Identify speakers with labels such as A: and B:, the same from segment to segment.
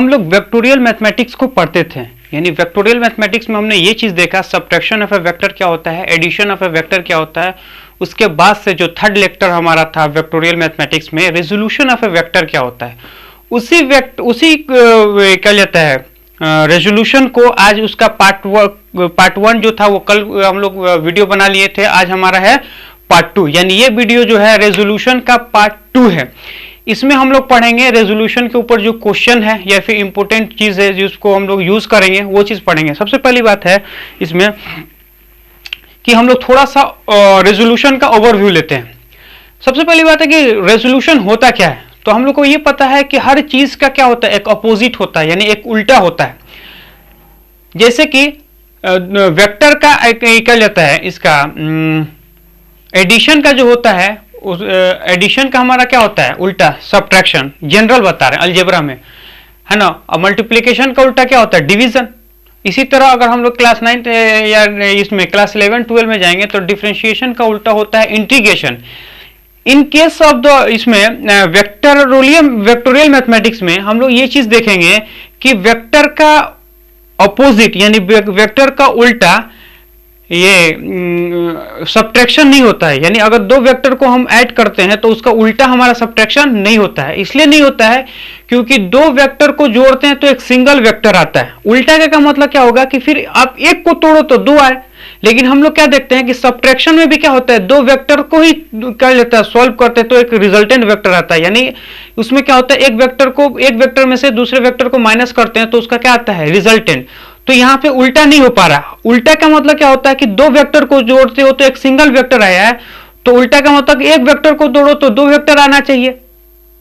A: हम लोग vectorial mathematics को पढ़ते थे, यानी वेक्टोरियल मैथमेटिक्स में हमने ये चीज देखा सब्ट्रैक्शन ऑफ ए वेक्टर क्या होता है, एडिशन ऑफ ए वेक्टर क्या होता है। उसके बाद से जो थर्ड लेक्चर हमारा था वेक्टोरियल मैथमेटिक्स में रेजोल्यूशन ऑफ ए वेक्टर क्या होता है, उसी क्या लेता है रेजोल्यूशन को आज उसका पार्ट वन जो था वो कल हम लोग वीडियो बना लिए थे, आज हमारा है पार्ट टू, यानी ये वीडियो जो है रेजोल्यूशन का पार्ट टू है। इसमें हम लोग पढ़ेंगे रेजोल्यूशन के ऊपर जो क्वेश्चन है या फिर इंपॉर्टेंट चीज है जिसको हम लोग यूज करेंगे वो चीज पढ़ेंगे। सबसे पहली बात है इसमें कि हम लोग थोड़ा सा रेजोल्यूशन का ओवरव्यू लेते हैं। सबसे पहली बात है कि रेजोल्यूशन होता क्या है, तो हम लोग को ये पता है कि हर चीज का क्या होता है, एक अपोजिट होता है, यानी एक उल्टा होता है। जैसे कि वेक्टर का क्या लेता है, इसका एडिशन का जो होता है, उस एडिशन का हमारा क्या होता है उल्टा सब्ट्रैक्शन, जनरल बता रहे हैं अलजेब्रा में, है ना। और मल्टीप्लिकेशन का उल्टा क्या होता है डिवीजन। इसी तरह अगर हम लोग क्लास 9 या इसमें क्लास 11 12 में जाएंगे तो डिफरेंशिएशन का उल्टा होता है integration. In case of the इसमें वेक्टोरियल मैथमेटिक्स में हम लोग ये चीज देखेंगे कि वेक्टर का अपोजिट यानी वेक्टर का उल्टा ये सब्ट्रैक्शन नहीं होता है, यानी अगर दो वेक्टर को हम ऐड करते हैं तो उसका उल्टा हमारा सब्ट्रैक्शन नहीं होता है। इसलिए नहीं होता है क्योंकि दो वेक्टर को जोड़ते हैं तो एक सिंगल वेक्टर आता है। उल्टा का मतलब क्या होगा कि फिर आप एक को तोड़ो तो दो आए, लेकिन हम लोग क्या देखते हैं कि सब्ट्रैक्शन में भी क्या होता है दो वेक्टर को ही कर लेता है, सॉल्व करते हैं तो एक रिजल्टेंट वेक्टर आता है। यानी उसमें क्या होता है एक वेक्टर में से दूसरे वेक्टर को माइनस करते हैं तो उसका क्या आता है रिजल्टेंट। तो यहां पे उल्टा नहीं हो पा रहा। उल्टा का मतलब क्या होता है कि दो वेक्टर को जोड़ते हो तो एक सिंगल वेक्टर आया है, तो उल्टा का मतलब एक वेक्टर को जोड़ो तो दो वेक्टर आना चाहिए,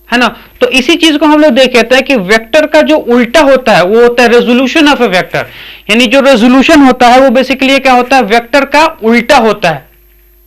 A: है ना। तो इसी चीज को हम लोग देख कहते हैं कि वेक्टर का जो उल्टा होता है वो होता है रेजोल्यूशन ऑफ ए वेक्टर। यानी जो रेजोल्यूशन होता है वो बेसिकली क्या होता है वेक्टर का उल्टा होता है।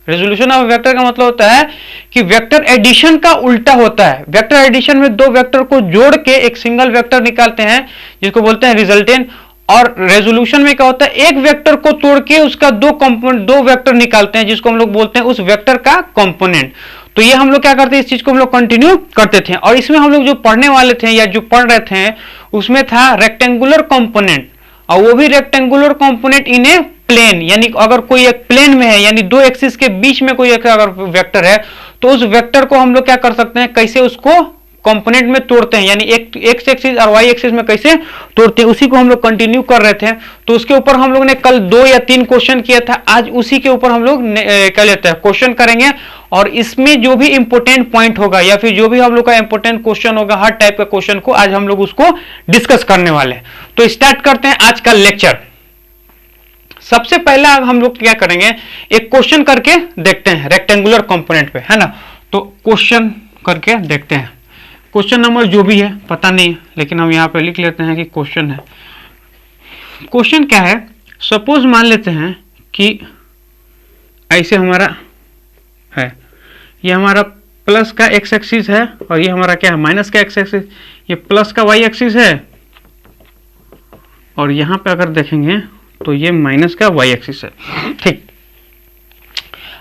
A: रेजोल्यूशन ऑफ वेक्टर का मतलब होता है कि वेक्टर एडिशन का उल्टा होता है। वेक्टर एडिशन में दो वेक्टर को जोड़ के एक सिंगल वेक्टर निकालते हैं जिसको बोलते हैं रिजल्टेंट, और रेजोल्यूशन में क्या होता है एक वेक्टर को तोड़ के उसका दो वेक्टर निकालते हैं जिसको हम लोग बोलते हैं उस वेक्टर का कंपोनेंट। तो ये हम लोग क्या करते हैं इस चीज को हम लोग कंटिन्यू करते थे, और इसमें हम लोग जो पढ़ने वाले थे या जो पढ़ रहे थे उसमें था रेक्टेंगुलर कंपोनेंट, और वो भी rectangular component in a plane. यानी अगर कोई एक प्लेन में है यानी दो एक्सिस के बीच में कोई एक अगर वेक्टर है तो उस वेक्टर को हम लोग क्या कर सकते हैं कैसे उसको कंपोनेंट में तोड़ते हैं, यानी एक एक्स एक्सिस और वाई एक्सिस में कैसे तोड़ते हैं उसी को हम लोग कंटिन्यू कर रहे थे। तो उसके ऊपर हम लोग ने कल 2 या 3 क्वेश्चन किया था, आज उसी के ऊपर हम लोग क्या लेते हैं क्वेश्चन करेंगे, और इसमें जो भी इंपोर्टेंट पॉइंट होगा या फिर जो भी हम लोग का इंपोर्टेंट क्वेश्चन होगा हर टाइप का क्वेश्चन को आज हम लोग उसको डिस्कस करने वाले हैं। तो स्टार्ट करते हैं आज का लेक्चर। सबसे पहला हम लोग क्या करेंगे एक क्वेश्चन करके देखते हैं रेक्टेंगुलर कंपोनेंट पे, है ना। तो क्वेश्चन करके देखते हैं। क्वेश्चन नंबर जो भी है पता नहीं, लेकिन हम यहाँ पे लिख लेते हैं कि क्वेश्चन है। क्वेश्चन क्या है, सपोज मान लेते हैं कि ऐसे हमारा है, ये हमारा प्लस का एक्स एक्सिस है और ये हमारा क्या है माइनस का एक्स एक्सिस, ये प्लस का वाई एक्सिस है और यहाँ पे अगर देखेंगे तो ये माइनस का वाई एक्सिस है। ठीक,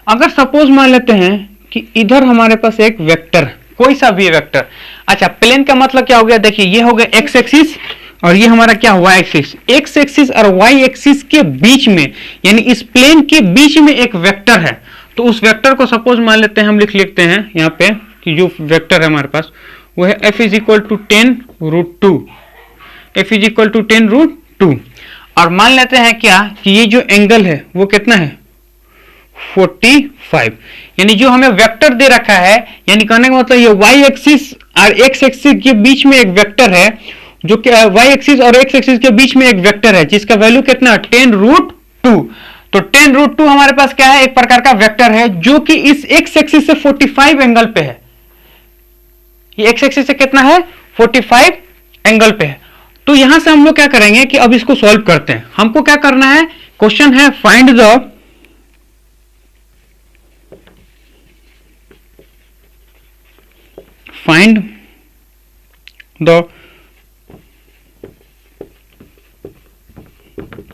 A: अगर सपोज मान लेते हैं कि इधर हमारे पास एक वेक्टर कोई सा भी वेक्टर, अच्छा प्लेन का मतलब क्या हो गया, देखिए ये हो गया एक्स एक्सिस और ये हमारा क्या हुआ एक्सिस। एक्स एक्सिस और वाई एक्सिस के बीच में यानी इस प्लेन के बीच में एक वेक्टर है, तो उस वेक्टर को सपोज मान लेते हैं हम लिखते हैं यहाँ पे कि जो वेक्टर है हमारे पास वो है f is equal to 10√2, f is equal to 10√2, और मान लेते हैं क्या कि ये जो एंगल है वो कितना है 45, यानी जो हमें वेक्टर दे रखा है, यानी कहने का मतलब ये y एक्सिस और x एक्सिस के बीच में एक वेक्टर है, जो कि y एक्सिस और x एक्सिस के बीच में एक वेक्टर है जिसका वैल्यू कितना 10√2। तो 10√2 हमारे पास क्या है एक प्रकार का वेक्टर है जो कि इस x एक्सिस से 45 एंगल पे है। ये x एक्सिस से कितना है 45 एंगल पे है। तो यहां से हम लोग क्या करेंगे कि अब इसको सॉल्व करते हैं। हमको क्या करना है, क्वेश्चन है find the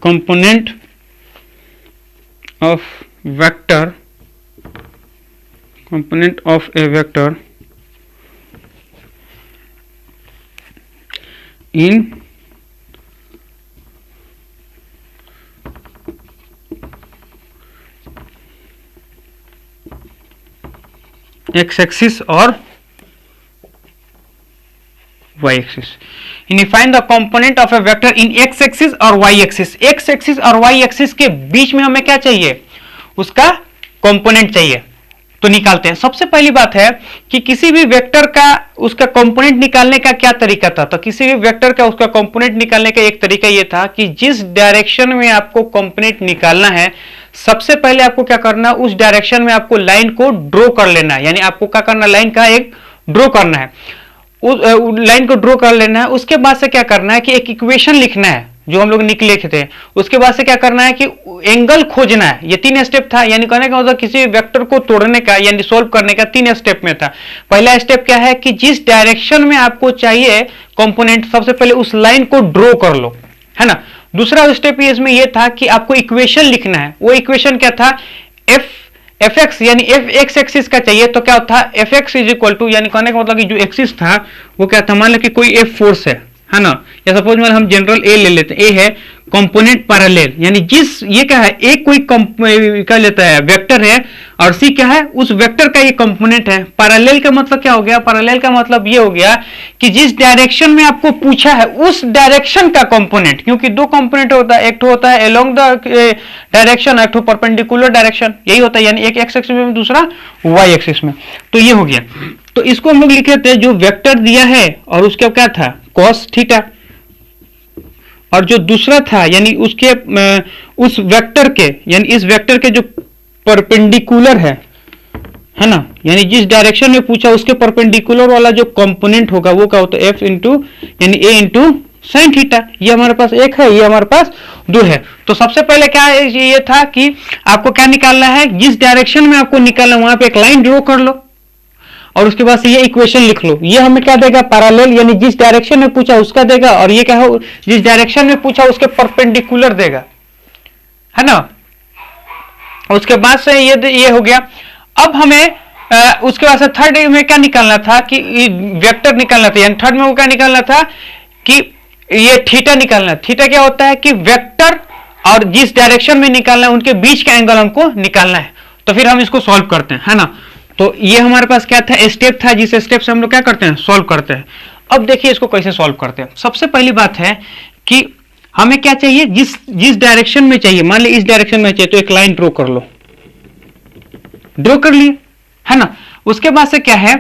A: component of a vector in x axis और y एक्सिस। यानी find the component of A vector in x axis और y एक्सिस। x एक्सिस और y एक्सिस के बीच में हमें क्या चाहिए, उसका कंपोनेंट चाहिए। तो निकालते हैं। सबसे पहली बात है कि किसी भी वेक्टर का उसका कंपोनेंट निकालने का क्या तरीका था। तो किसी भी वेक्टर का उसका कंपोनेंट निकालने का एक तरीका यह था कि जिस डायरेक्शन में आपको कंपोनेंट निकालना है, सबसे पहले आपको क्या करना है, उस डायरेक्शन में आपको लाइन को ड्रॉ कर लेना है। यानी आपको क्या करना है, लाइन का एक ड्रॉ करना है, उस लाइन को ड्रॉ कर लेना है। उसके बाद से क्या करना है कि एक इक्वेशन लिखना है जो हम लोग लिखे थे। उसके बाद से क्या करना है कि एंगल खोजना है। ये 3 स्टेप था। यानी कहने का मतलब किसी वेक्टर को तोड़ने का यानी सोल्व करने का 3 स्टेप में था। पहला स्टेप क्या है कि जिस डायरेक्शन में आपको चाहिए कंपोनेंट, सबसे पहले उस लाइन को ड्रॉ कर लो, है ना। दूसरा स्टेप इसमें यह था कि आपको इक्वेशन लिखना है। वो इक्वेशन क्या था, एफ एक्स यानी एफ एक्स एक्सिस का चाहिए। तो क्या था, F X is equal to, यानी कहने का मतलब कि जो एक्सिस था वो क्या था, मान लो कि कोई एफ फोर्स है ना। या सपोज मान हम जनरल ए ले लेते हैं। ए है कंपोनेंट पैरेलल, यानी जिस ये क्या है, एक कोई क्या लेता है वेक्टर है और सी क्या है, उस वेक्टर का ये कंपोनेंट है। पैरेलल का मतलब क्या हो गया, पैरेलल का मतलब ये हो गया कि जिस डायरेक्शन में आपको पूछा है उस डायरेक्शन का कंपोनेंट। क्योंकि 2 कंपोनेंट होता है, एक तो होता है अलोंग द डायरेक्शन, एक तो परपेंडिकुलर डायरेक्शन, यही होता है। यानी एक एक्स एक्सिस में, दूसरा वाई एक्सिस में। तो ये हो गया। तो इसको हम लोग लिखे थे, जो वेक्टर दिया है और उसका क्या था, कॉस थीटा, और जो दूसरा था यानी उसके उस वेक्टर के यानी इस वेक्टर के जो परपेंडिकुलर है ना, यानी जिस डायरेक्शन में पूछा उसके परपेंडिकुलर वाला जो कंपोनेंट होगा वो क्या होता है, एफ इंटू यानी ए इंटू साइन थीटा। ये हमारे पास एक है, ये हमारे पास 2 है। तो सबसे पहले क्या ये था कि आपको क्या निकालना है, जिस डायरेक्शन में आपको निकालना है वहां पे एक लाइन ड्रॉ कर लो और उसके बाद से ये इक्वेशन लिख लो। ये हमें क्या देगा, पैरेलल, यानी जिस डायरेक्शन में पूछा उसका देगा, और ये क्या हो, जिस डायरेक्शन में पूछा उसके परपेंडिकुलर देगा, है ना। उसके बाद से ये हो गया। अब हमें उसके बाद से थर्ड में क्या निकालना था कि वेक्टर निकालना था। यानी थर्ड में वो क्या निकालना था कि ये थीटा निकालना। थीटा क्या होता है कि वेक्टर और जिस डायरेक्शन में निकालना है उनके बीच का एंगल हमको निकालना है। तो फिर हम इसको सॉल्व करते हैं, है ना। तो ये हमारे पास क्या था, स्टेप था, जिस स्टेप से हम लोग क्या करते हैं, सॉल्व करते हैं। अब देखिए इसको कैसे सॉल्व करते हैं। सबसे पहली बात है कि हमें क्या चाहिए, जिस डायरेक्शन में चाहिए, मान ली इस डायरेक्शन में चाहिए तो एक लाइन ड्रॉ कर लो, ड्रॉ कर लिए, है ना। उसके बाद से क्या है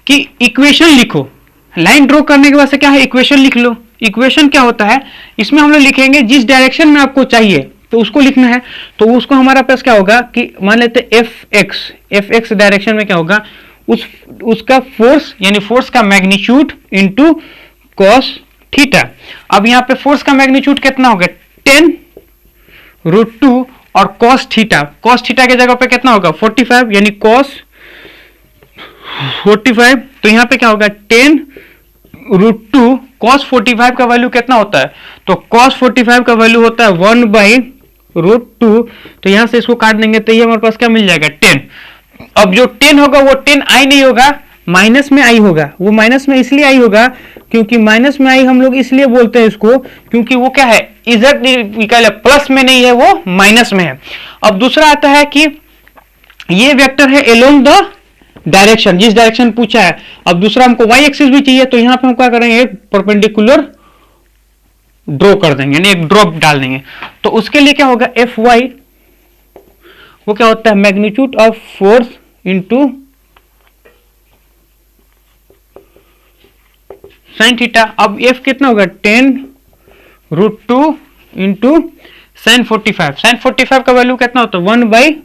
A: कि इक्वेशन लिखो। लाइन ड्रॉ करने के बाद से क्या है, इक्वेशन लिख लो। इक्वेशन क्या होता है, इसमें हम लोग लिखेंगे जिस डायरेक्शन में आपको चाहिए तो उसको लिखना है। तो उसको हमारा पास क्या होगा कि मान लेते एफ एक्स डायरेक्शन में क्या होगा, उसका फोर्स यानी फोर्स का मैग्नीट्यूड इनटू कॉस थीटा। अब यहाँ पे फोर्स का मैग्नीट्यूड कितना होगा, 10√2 और कॉस थीटा के जगह पे कितना होगा 45, यानी कॉस 45। तो यहाँ पे क्या होगा 10√2 कॉस 45 का वैल्यू कितना होता है, तो कॉस 45 का वैल्यू होता है 1/√2। तो यहां से इसको काट देंगे तो ये हमारे पास क्या मिल जाएगा 10। अब जो 10 होगा वो 10 आई नहीं होगा, माइनस में आई होगा। वो माइनस में इसलिए आई होगा क्योंकि माइनस में आई हम लोग इसलिए बोलते हैं इसको क्योंकि वो क्या है, इधर निकाले प्लस में नहीं है, वो माइनस में है। अब दूसरा आता है कि ये वेक्टर है अलोंग द डायरेक्शन, जिस डायरेक्शन पूछा है। अब दूसरा हमको y एक्सिस भी चाहिए, तो यहां पे हम क्या करेंगे, एक परपेंडिकुलर ड्रॉ कर देंगे, यानी एक ड्रॉप डाल देंगे। तो उसके लिए क्या होगा, एफ वाई वो क्या होता है, magnitude of force into sine theta. अब एफ कितना होगा 10√2 इंटू साइन 45। साइन 45 का वैल्यू कितना होता है 1/,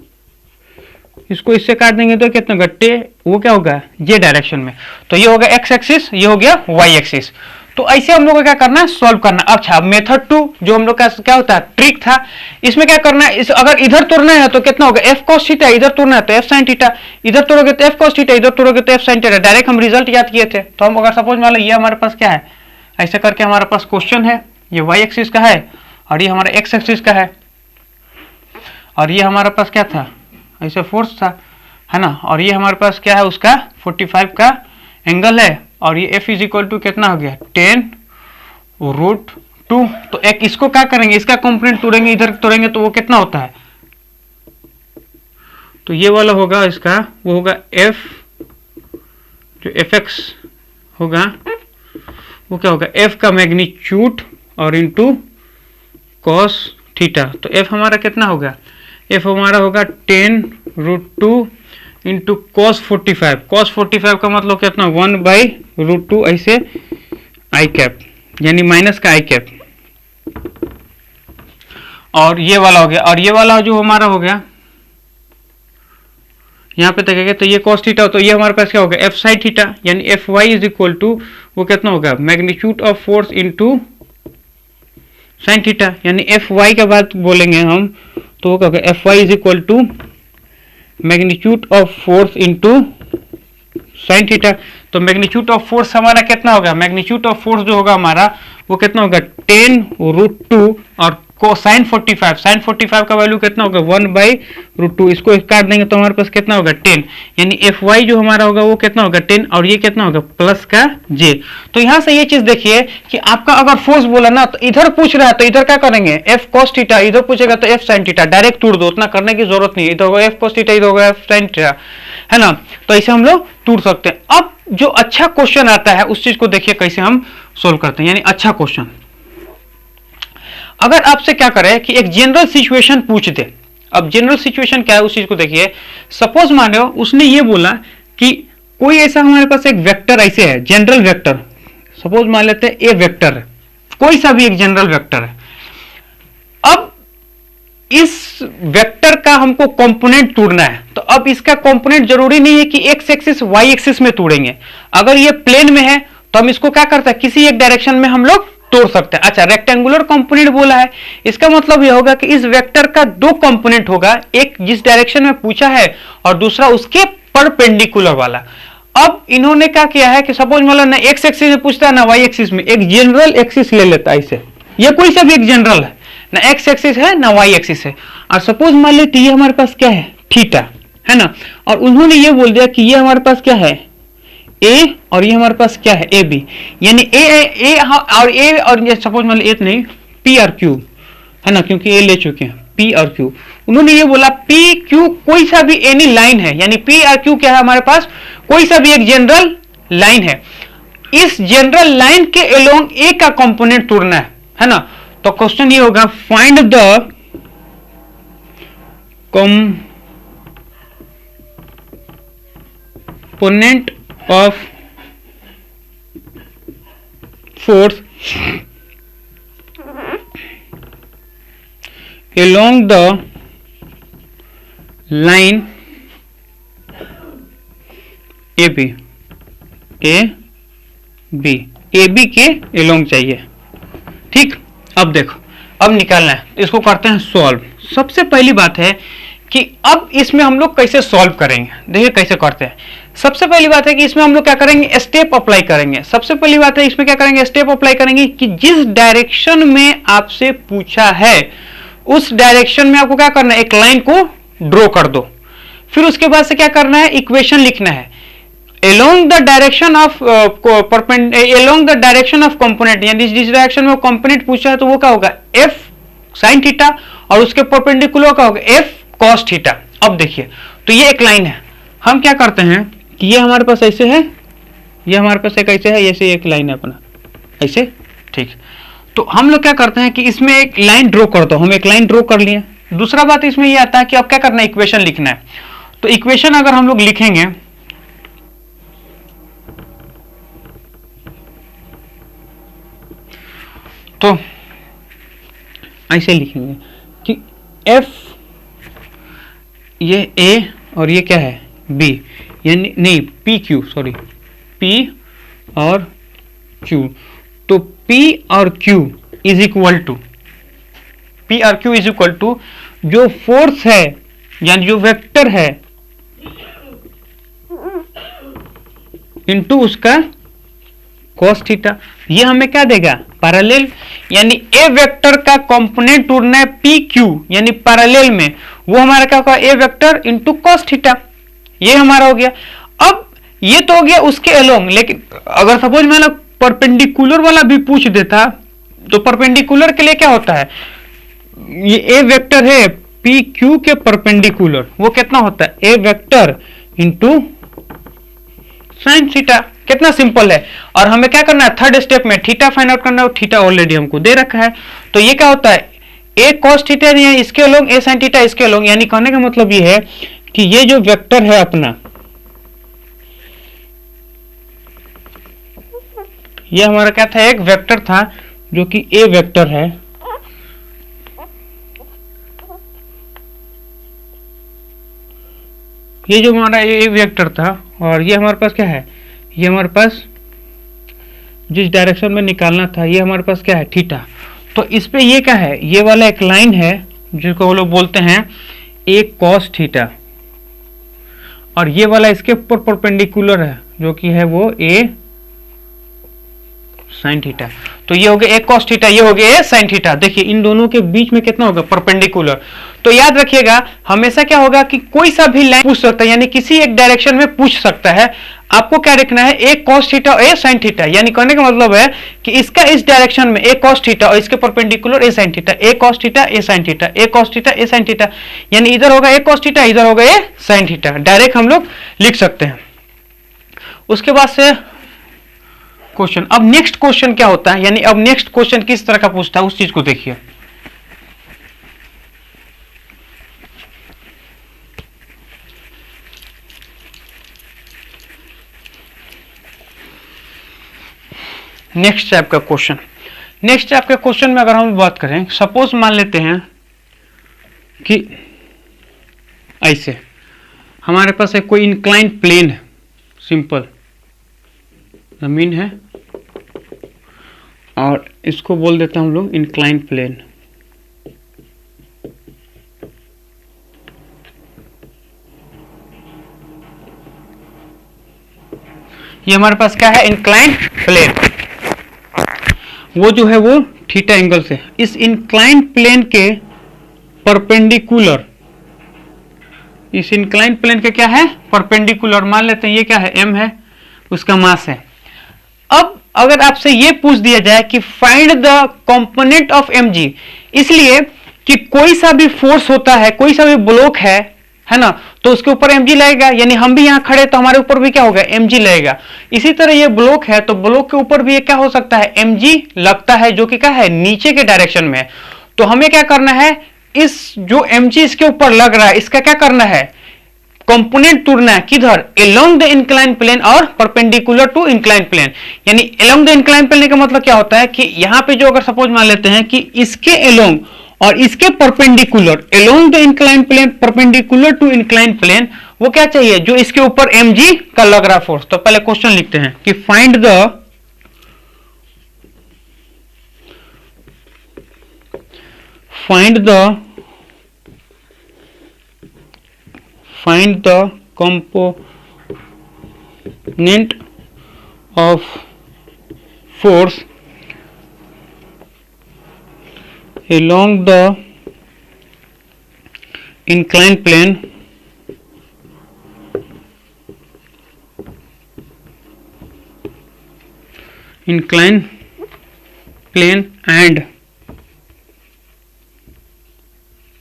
A: इसको इससे काट देंगे तो कितना घट्टे, वो क्या होगा ये डायरेक्शन में। तो ये होगा एक्स एक्सिस, ये हो गया वाई एक्सिस। तो ऐसे हम लोग को क्या करना है, सॉल्व करना। अच्छा मेथड 2 जो हम लोग का क्या होता है, ट्रिक था। इसमें क्या करना है, अगर इधर तोड़ना है तो कितना होगा एफ कॉस थीटा, इधर तोड़ना है तो एफ साइन थीटा, इधर तोड़ोगे तो एफ कॉस थीटा, इधर तोड़ोगे तो एफ साइन थीटा। डायरेक्ट हम रिजल्ट याद किए थे। तो हम अगर सपोज मान लो ये हमारे पास क्या है, ऐसे करके हमारे पास क्वेश्चन है, ये वाई एक्सिस का है और ये हमारा एक्स एक्सिस का है, और ये हमारे पास क्या था, ऐसे फोर्स था, है ना। और ये हमारे पास क्या है, उसका 45 का एंगल है, और ये F इज इक्वल टू कितना हो गया 10 √2। तो एक इसको क्या करेंगे, इसका कंपोनेंट तोड़ेंगे, इधर तोड़ेंगे तो वो कितना होता है, तो ये वाला होगा इसका, वो होगा f, जो fx होगा वो क्या होगा, f का मैग्नीट्यूड और इंटू cos थीटा। तो f हमारा कितना होगा, f हमारा होगा 10√2 इंटू cos 45। cos 45 का मतलब कितना, 1/√2 ऐसे आई कैप, यानी माइनस का आई कैप। और ये वाला हो गया, और ये वाला जो हमारा हो गया यहाँ पे देखेंगे तो ये cos थीटा, तो ये हमारे पास क्या होगा, f साइन थीटा, यानी Fy इज इक्वल टू वो कितना होगा, magnitude of force into sine theta, यानी Fy के बाद बोलेंगे हम तो वो क्या होगा, Fy is equal to magnitude of force into sine theta. तो मैग्नीट्यूड ऑफ फोर्स हमारा कितना होगा, मैग्नीट्यूड ऑफ फोर्स जो होगा हमारा वो कितना होगा 10√2 और साइन 45, साइन 45 का वैल्यू कितना होगा 1/√2। इसको काट देंगे तो हमारे पास कितना होगा 10, यानी Fy जो हमारा होगा वो कितना होगा 10, और ये कितना होगा प्लस का j। तो यहां से ये चीज देखिए कि आपका अगर फोर्स बोला ना तो इधर पूछ रहा है तो इधर क्या करेंगे f cos थीटा, इधर पूछेगा तो f sin थीटा, डायरेक्ट तोड़ दो, उतना करने की जरूरत नहीं है। इधर होगा f cos थीटा, इधर होगा f sin थीटा, है ना। तो ऐसे हम लोग तोड़ सकते हैं। अब जो अच्छा क्वेश्चन आता है उस चीज को देखिए कैसे हम सोल्व करते हैं, यानी अच्छा क्वेश्चन अगर आपसे क्या करे कि एक जनरल सिचुएशन पूछ दे। अब जनरल सिचुएशन क्या है उस चीज को देखिए। सपोज मान लो उसने ये बोला कि कोई ऐसा हमारे पास एक वेक्टर ऐसे है, जनरल वेक्टर, सपोज मान लेते हैं ए वेक्टर है, कोई सा भी एक जनरल वेक्टर है। अब इस वेक्टर का हमको कंपोनेंट तोड़ना है, तो अब इसका कंपोनेंट जरूरी नहीं है कि एक्स एक्सिस वाई एक्सिस में तोड़ेंगे। अगर ये प्लेन में है तो हम इसको क्या करते हैं, किसी एक डायरेक्शन में हम लोग तोड़ सकते हैं। अच्छा, रेक्टेंगुलर कंपोनेंट बोला है, इसका मतलब यह होगा कि इस वेक्टर का दो कंपोनेंट होगा, एक जिस डायरेक्शन में पूछा है और दूसरा उसके परपेंडिकुलर वाला। अब इन्होंने क्या किया है कि सपोज मान लो ना एक्स एक्सिस में पूछता है ना वाई एक्सिस में, एक जनरल एक्सिस ले लेता है इसे, ये कोई सा भी एक जनरल है, ना एक्स एक्सिस है ना वाई एक्सिस है, और सपोज मान लेते ये हमारे पास क्या है थीटा, है ना। और उन्होंने ये बोल दिया कि ये हमारे पास क्या है ए और ये हमारे पास क्या है ए बी, यानी ए और ये सपोज मान लो ए नहीं पी और क्यू, है ना, क्योंकि ए ले चुके हैं पी और क्यू। उन्होंने ये बोला पी क्यू कोई सा भी एनी लाइन है, यानी पी और क्यू क्या है हमारे पास, कोई सा भी एक जनरल लाइन है। इस जनरल लाइन के अलोंग ए का कंपोनेंट तोड़ना है ना। तो क्वेश्चन ये होगा find the component of force along the line AB के along चाहिए। ठीक, अब देखो, अब निकालना है, इसको करते हैं सॉल्व। सबसे पहली बात है कि अब इसमें हम लोग कैसे सॉल्व करेंगे, देखिए कैसे करते हैं। सबसे पहली बात है कि इसमें हम लोग क्या करेंगे, स्टेप अप्लाई करेंगे। सबसे पहली बात है इसमें क्या करेंगे, स्टेप अप्लाई करेंगे कि जिस डायरेक्शन में आपसे पूछा है उस डायरेक्शन में आपको क्या करना है, एक लाइन को ड्रॉ कर दो। फिर उसके बाद से क्या करना है, इक्वेशन लिखना है along the direction of along the direction of component, यानी जिस डायरेक्शन में कंपोनेंट पूछा है तो वो क्या होगा f sin थीटा, और उसके परपेंडिकुलर क्या होगा f cos थीटा। अब देखिए, तो ये एक लाइन है, हम क्या करते हैं कि ये हमारे पास ऐसे है, ये हमारे पास एक ऐसे है, ऐसे एक लाइन है अपना ऐसे, ठीक। तो हम लोग क्या करते हैं कि इसमें एक लाइन ड्रॉ कर दो, हम एक लाइन ड्रॉ कर लिए। दूसरा बात इसमें ये आता है कि अब क्या करना है, इक्वेशन लिखना है। तो इक्वेशन अगर हम लोग लिखेंगे तो ऐसे लिखेंगे कि f ये a और ये क्या है b, यानी नहीं p q, सॉरी p और q। तो p और q is equal to, p और q इज इक्वल टू जो फोर्स है यानी जो वेक्टर है इनटू उसका cos थीटा। ये हमें क्या देगा, पैरेलल, यानी ए वेक्टर का कंपोनेंट ढूंढना है पी क्यू, यानी पैरेलल में, वो हमारा क्या होगा ए वेक्टर इंटू cos थीटा। ये हमारा हो गया। अब ये तो हो गया उसके अलोंग, लेकिन अगर सपोज मैंने परपेंडिकुलर वाला भी पूछ देता तो परपेंडिकुलर के लिए क्या होता है, ये ए वेक्टर है पी क्यू के परपेंडिकुलर, वो कितना होता है, ए वेक्टर इंटू साइन थीटा। कितना सिंपल है। और हमें क्या करना है, थर्ड स्टेप में थीटा फाइंड आउट करना है, थीटा ऑलरेडी हमको दे रखा है। तो ये क्या होता है, ए कॉस थीटा इसके अलोंग ए साइन थीटा इसके अलोंग, यानी कहने का मतलब ये है कि ये जो वेक्टर है अपना, ये हमारा क्या था, एक वेक्टर था जो कि ए वेक्टर है, ये जो हमारा ए वेक्टर था, और ये हमारे पास क्या है, ये हमारे पास जिस डायरेक्शन में निकालना था ये हमारे पास क्या है, थीटा। तो इस पे ये क्या है, ये वाला एक लाइन है जिसको वो लोग बोलते हैं ए कॉस थीटा, और ये वाला इसके ऊपर परपेंडिकुलर है जो कि है वो ए साइन थीटा। तो ये हो गया ए कॉस थीटा, ये हो गया ए साइन थीटा। देखिए इन दोनों के बीच में कितना होगा, परपेंडिकुलर। तो याद रखिएगा हमेशा क्या होगा कि कोई सा भी लाइन पूछ सकता है, यानी किसी एक डायरेक्शन में पूछ सकता है। आपको क्या देखना है, ए कॉस थीटा और ए साइन थीटा, यानी कहने का मतलब है कि इसका इस डायरेक्शन में ए कॉस थीटा और इसके perpendicular A sine theta, A cos theta A sine theta, A cos theta A sine theta, यानी इधर होगा ए कॉस थीटा, इधर होगा ए साइन थीटा। डायरेक्ट हम लोग लिख सकते हैं। उसके बाद से क्वेश्चन, अब नेक्स्ट क्वेश्चन क्या होता है, यानी अब नेक्स्ट क्वेश्चन किस तरह का पूछता है उस चीज को देखिए। नेक्स्ट टाइप का क्वेश्चन, नेक्स्ट टाइप के क्वेश्चन में अगर हम बात करें, सपोज मान लेते हैं कि ऐसे हमारे पास एक कोई इंक्लाइंड प्लेन है, सिंपल जमीन है, और इसको बोल देते हैं हम लोग इंक्लाइंड प्लेन। ये हमारे पास क्या है, इंक्लाइंड प्लेन। वो जो है वो थीटा एंगल से, इस इंक्लाइंड प्लेन के परपेंडिकुलर, इस इंक्लाइंड प्लेन के क्या है, परपेंडिकुलर। मान लेते हैं ये क्या है, m है, उसका मास है। अब अगर आपसे ये पूछ दिया जाए कि find the component of mg, इसलिए कि कोई सा भी फोर्स होता है, कोई सा भी ब्लॉक है ना, तो उसके ऊपर mg लगेगा, यानी हम भी यहां खड़े तो हमारे ऊपर भी क्या होगा, mg लगेगा। इसी तरह ये ब्लॉक है तो ब्लॉक के ऊपर भी ये क्या हो सकता है, mg लगता है, जो कि क्या है, नीचे के डायरेक्शन में। तो हमें क्या करना है, इस जो mg इसके ऊपर लग रहा है इसका क्या करना है, कंपोनेंट तोड़ना है, किधर, अलोंग द इंक्लाइन प्लेन और परपेंडिकुलर टू इंक्लाइन प्लेन। यानी अलोंग द इंक्लाइन प्लेन का मतलब क्या होता है कि यहां पे जो अगर सपोज मान लेते हैं कि इसके अलोंग और इसके perpendicular, along the incline plane perpendicular to incline plane, वो क्या चाहिए, जो इसके ऊपर mg का लग रहा फोर्स। तो पहले क्वेश्चन लिखते हैं कि find the component of force along the inclined plane and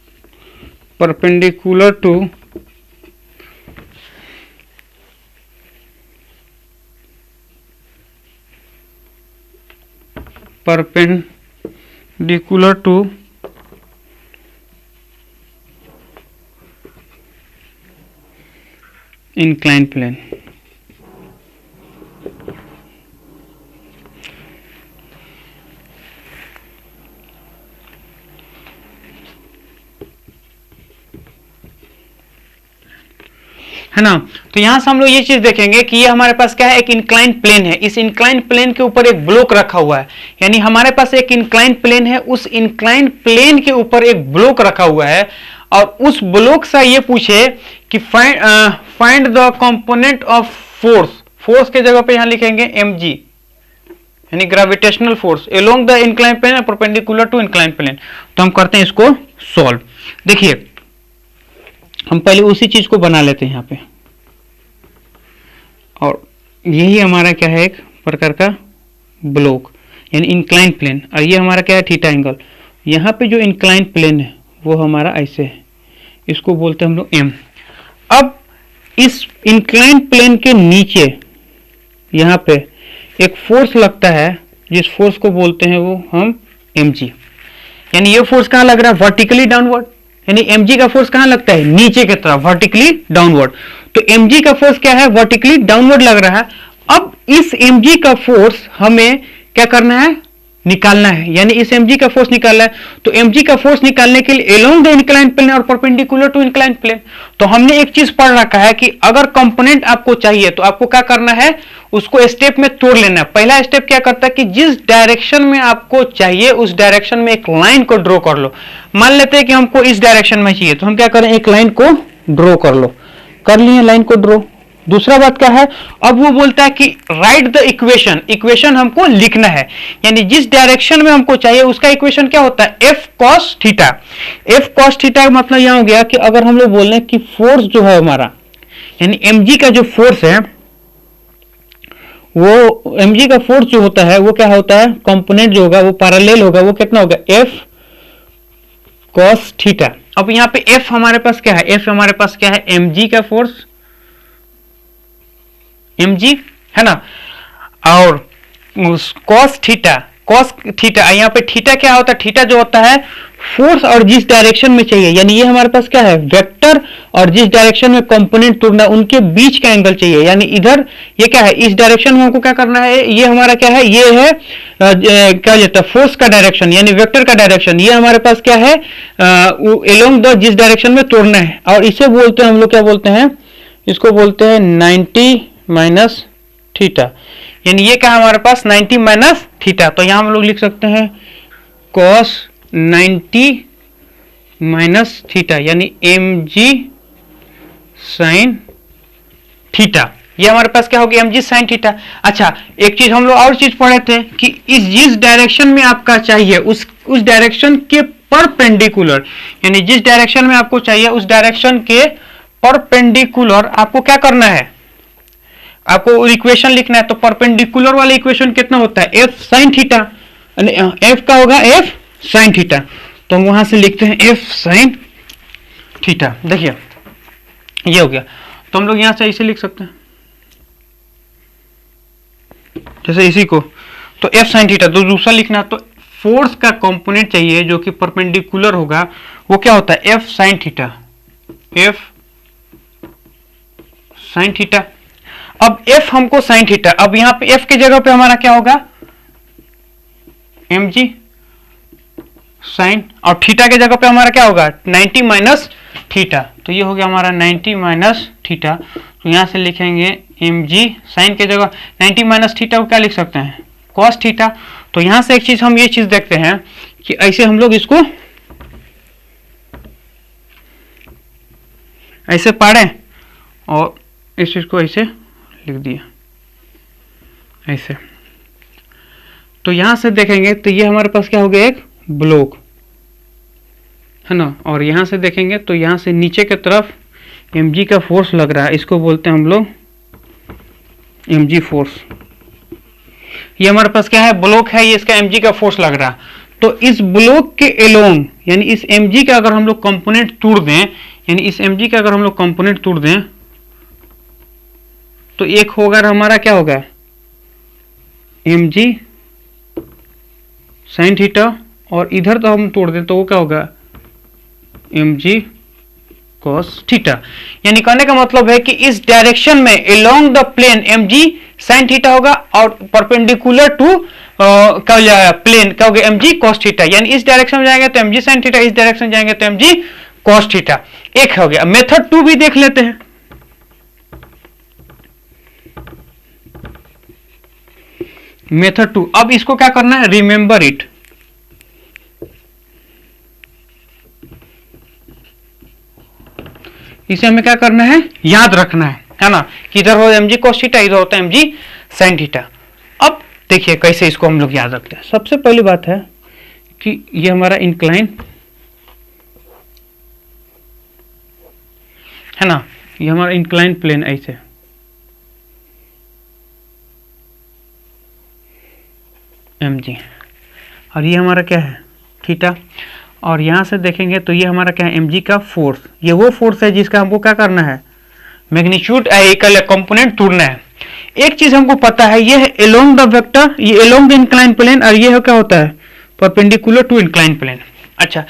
A: perpendicular to inclined plane। है ना। तो यहां से हम लोग ये चीज देखेंगे कि ये हमारे पास क्या है, एक इंक्लाइंड प्लेन है। इस इंक्लाइंड प्लेन के ऊपर एक ब्लॉक रखा हुआ है, यानी हमारे पास एक इंक्लाइंड प्लेन है, उस इंक्लाइंड प्लेन के ऊपर एक ब्लॉक रखा हुआ है, और उस ब्लॉक से ये पूछे कि find the component of force. Force के जगह पे यहां लिखेंगे mg, यानी gravitational force along the inclined plane perpendicular to inclined plane. तो हम करते हैं इसको सॉल्व। देखिए हम पहले उसी चीज को बना लेते हैं यहाँ पे, और यही हमारा क्या है, एक प्रकार का ब्लॉक, यानी इंक्लाइन प्लेन, और ये हमारा क्या है थीटा एंगल। यहाँ पे जो इंक्लाइन प्लेन है वो हमारा ऐसे है, इसको बोलते हैं हम लोग एम। अब इस इंक्लाइन प्लेन के नीचे यहाँ पे एक फोर्स लगता है, जिस फोर्स को बोलते हैं वो हम mg। यानी ये फोर्स कहाँ लग रहा है, वर्टिकली डाउनवर्ड। यानी mg का फोर्स कहाँ लगता है, नीचे की तरफ, वर्टिकली डाउनवर्ड। तो mg का फोर्स क्या है, वर्टिकली डाउनवर्ड लग रहा है। अब इस mg का फोर्स हमें क्या करना है, निकालना है। यानी इस mg का फोर्स निकालना है, तो mg का फोर्स निकालने के लिए अलोंग द इंक्लाइन प्लेन और परपेंडिकुलर टू इंक्लाइन प्लेन। तो हमने एक चीज पढ़ रखा है कि अगर कंपोनेंट आपको चाहिए तो आपको क्या करना है, उसको स्टेप में तोड़ लेना है। पहला स्टेप क्या करता है कि जिस डायरेक्शन में आपको चाहिए उस डायरेक्शन में एक लाइन को ड्रॉ कर लो। मान लेते हैं कि हमको इस डायरेक्शन में चाहिए, तो हम क्या करें, एक लाइन को ड्रॉ कर लो। कर लिए लाइन को ड्रॉ। दूसरा बात क्या है, अब वो बोलता है कि राइट द इक्वेशन, इक्वेशन हमको लिखना है। यानी जिस डायरेक्शन में हमको चाहिए उसका इक्वेशन क्या होता है, F cos theta. F cos theta का मतलब यह हो गया कि अगर हम लोग बोल रहे हैं कि फोर्स जो है हमारा, यानी mg का जो फोर्स है, वो mg का फोर्स जो होता है वो क्या होता है, कंपोनेंट जो होगा वो पैरेलल होगा, वो कितना होगा, एफ कॉस थीटा। अब यहाँ पे एफ हमारे पास क्या है, एफ हमारे पास क्या है, mg का फोर्स, mg है ना, और कॉस थीटा, कॉस थीटा, यहाँ पे थीटा क्या होता है, थीटा जो होता है फोर्स और जिस डायरेक्शन में चाहिए, यानी ये हमारे पास क्या है, वेक्टर और जिस डायरेक्शन में कंपोनेंट तोड़ना उनके बीच का एंगल चाहिए। यानी इधर ये क्या है, इस डायरेक्शन में हमको क्या करना है, ये हमारा क्या है, ये है क्या कहता है, फोर्स का डायरेक्शन यानी वेक्टर का डायरेक्शन। ये हमारे पास क्या है, अलोंग द जिस डायरेक्शन में तोड़ना है, और इसे बोलते हैं हम लोग क्या बोलते हैं, इसको बोलते हैं 90 माइनस थीटा। यानी ये क्या है हमारे पास, 90 माइनस थीटा। तो यहां हम लोग लिख सकते हैं cos 90 माइनस थीटा, यानी mg साइन थीटा। ये हमारे पास क्या होगी, mg साइन थीटा। अच्छा, एक चीज हम लोग और चीज पढ़े थे कि इस जिस डायरेक्शन में आपका चाहिए उस डायरेक्शन के परपेंडिकुलर, यानी जिस डायरेक्शन में आपको चाहिए उस डायरेक्शन के परपेंडिकुलर आपको क्या करना है, आपको इक्वेशन लिखना है। तो परपेंडिकुलर वाला इक्वेशन कितना होता है, एफ साइन थीटा, एफ का होगा एफ साइन थीटा। तो हम वहां से लिखते हैं एफ साइन थीटा। देखिए ये हो गया, तो हम लोग यहां से इसे लिख सकते हैं जैसे इसी को, तो एफ साइन थीटा। तो दूसरा लिखना, तो फोर्स का कंपोनेंट चाहिए जो कि परपेंडिकुलर होगा, वो क्या होता है, F sine theta, F sine theta. अब f हमको साइन थीटा, अब यहां पे f की जगह पे हमारा क्या होगा, mg साइन, और थीटा की जगह पे हमारा क्या होगा, 90 माइनस थीटा। तो ये हो गया हमारा 90 माइनस थीटा। तो यहां से लिखेंगे mg साइन की जगह 90 माइनस थीटा को क्या लिख सकते हैं, cos थीटा। तो यहां से एक चीज हम ये चीज देखते हैं कि ऐसे हम लोग इसको ऐसे पढ़े और इस चीज को ऐसे लिख दिया ऐसे। तो यहां से देखेंगे तो ये हमारे पास क्या हो गया, एक ब्लॉक है ना, और यहां से देखेंगे तो यहां से नीचे की तरफ mg का फोर्स लग रहा है, इसको बोलते हैं हम लोग mg फोर्स। ये हमारे पास क्या है, ब्लॉक है, ये इसका mg का फोर्स लग रहा है। तो इस ब्लॉक के एलोंग, यानी इस mg का अगर हम लोग कंपोनेंट तोड़ दें, यानी इस mg का अगर हम लोग कंपोनेंट तोड़ दें तो एक होगा हमारा क्या होगा, mg साइन थीटा, और इधर तो हम तोड़ दें तो वो क्या होगा, mg cos थीटा। यानी कहने का मतलब है कि इस डायरेक्शन में along the plane mg sine theta होगा और परपेंडिकुलर टू क्या हो जाएगा, प्लेन क्या होगा, mg cos थीटा। यानी इस डायरेक्शन में जाएंगे तो mg साइन थीटा, इस डायरेक्शन में जाएंगे तो mg cos थीटा। एक हो गया। मेथड 2 भी देख लेते हैं। मेथड 2, अब इसको क्या करना है, रिमेंबर इट। इसे हमें क्या करना है, याद रखना है ना, कि इधर हो mg cos थीटा, इधर होता है mg sin थीटा। अब देखिए कैसे इसको हम लोग याद रखते हैं। सबसे पहली बात है कि ये हमारा इंक्लाइन है ना, ये हमारा इंक्लाइन प्लेन ऐसे, mg, और ये हमारा क्या है थीटा। और यहाँ से देखेंगे तो ये हमारा क्या है mg का फोर्स, ये वो फोर्स है जिसका हमको क्या करना है मैग्नीट्यूड कंपोनेंट ढूंढना है। एक चीज हमको पता है, ये है एलोंग द वेक्टर, ये एलोंग द इंक्लाइन प्लेन, और ये क्या होता है परपेंडिकुलर टू इंक्लाइन प्लेन। अच्छा,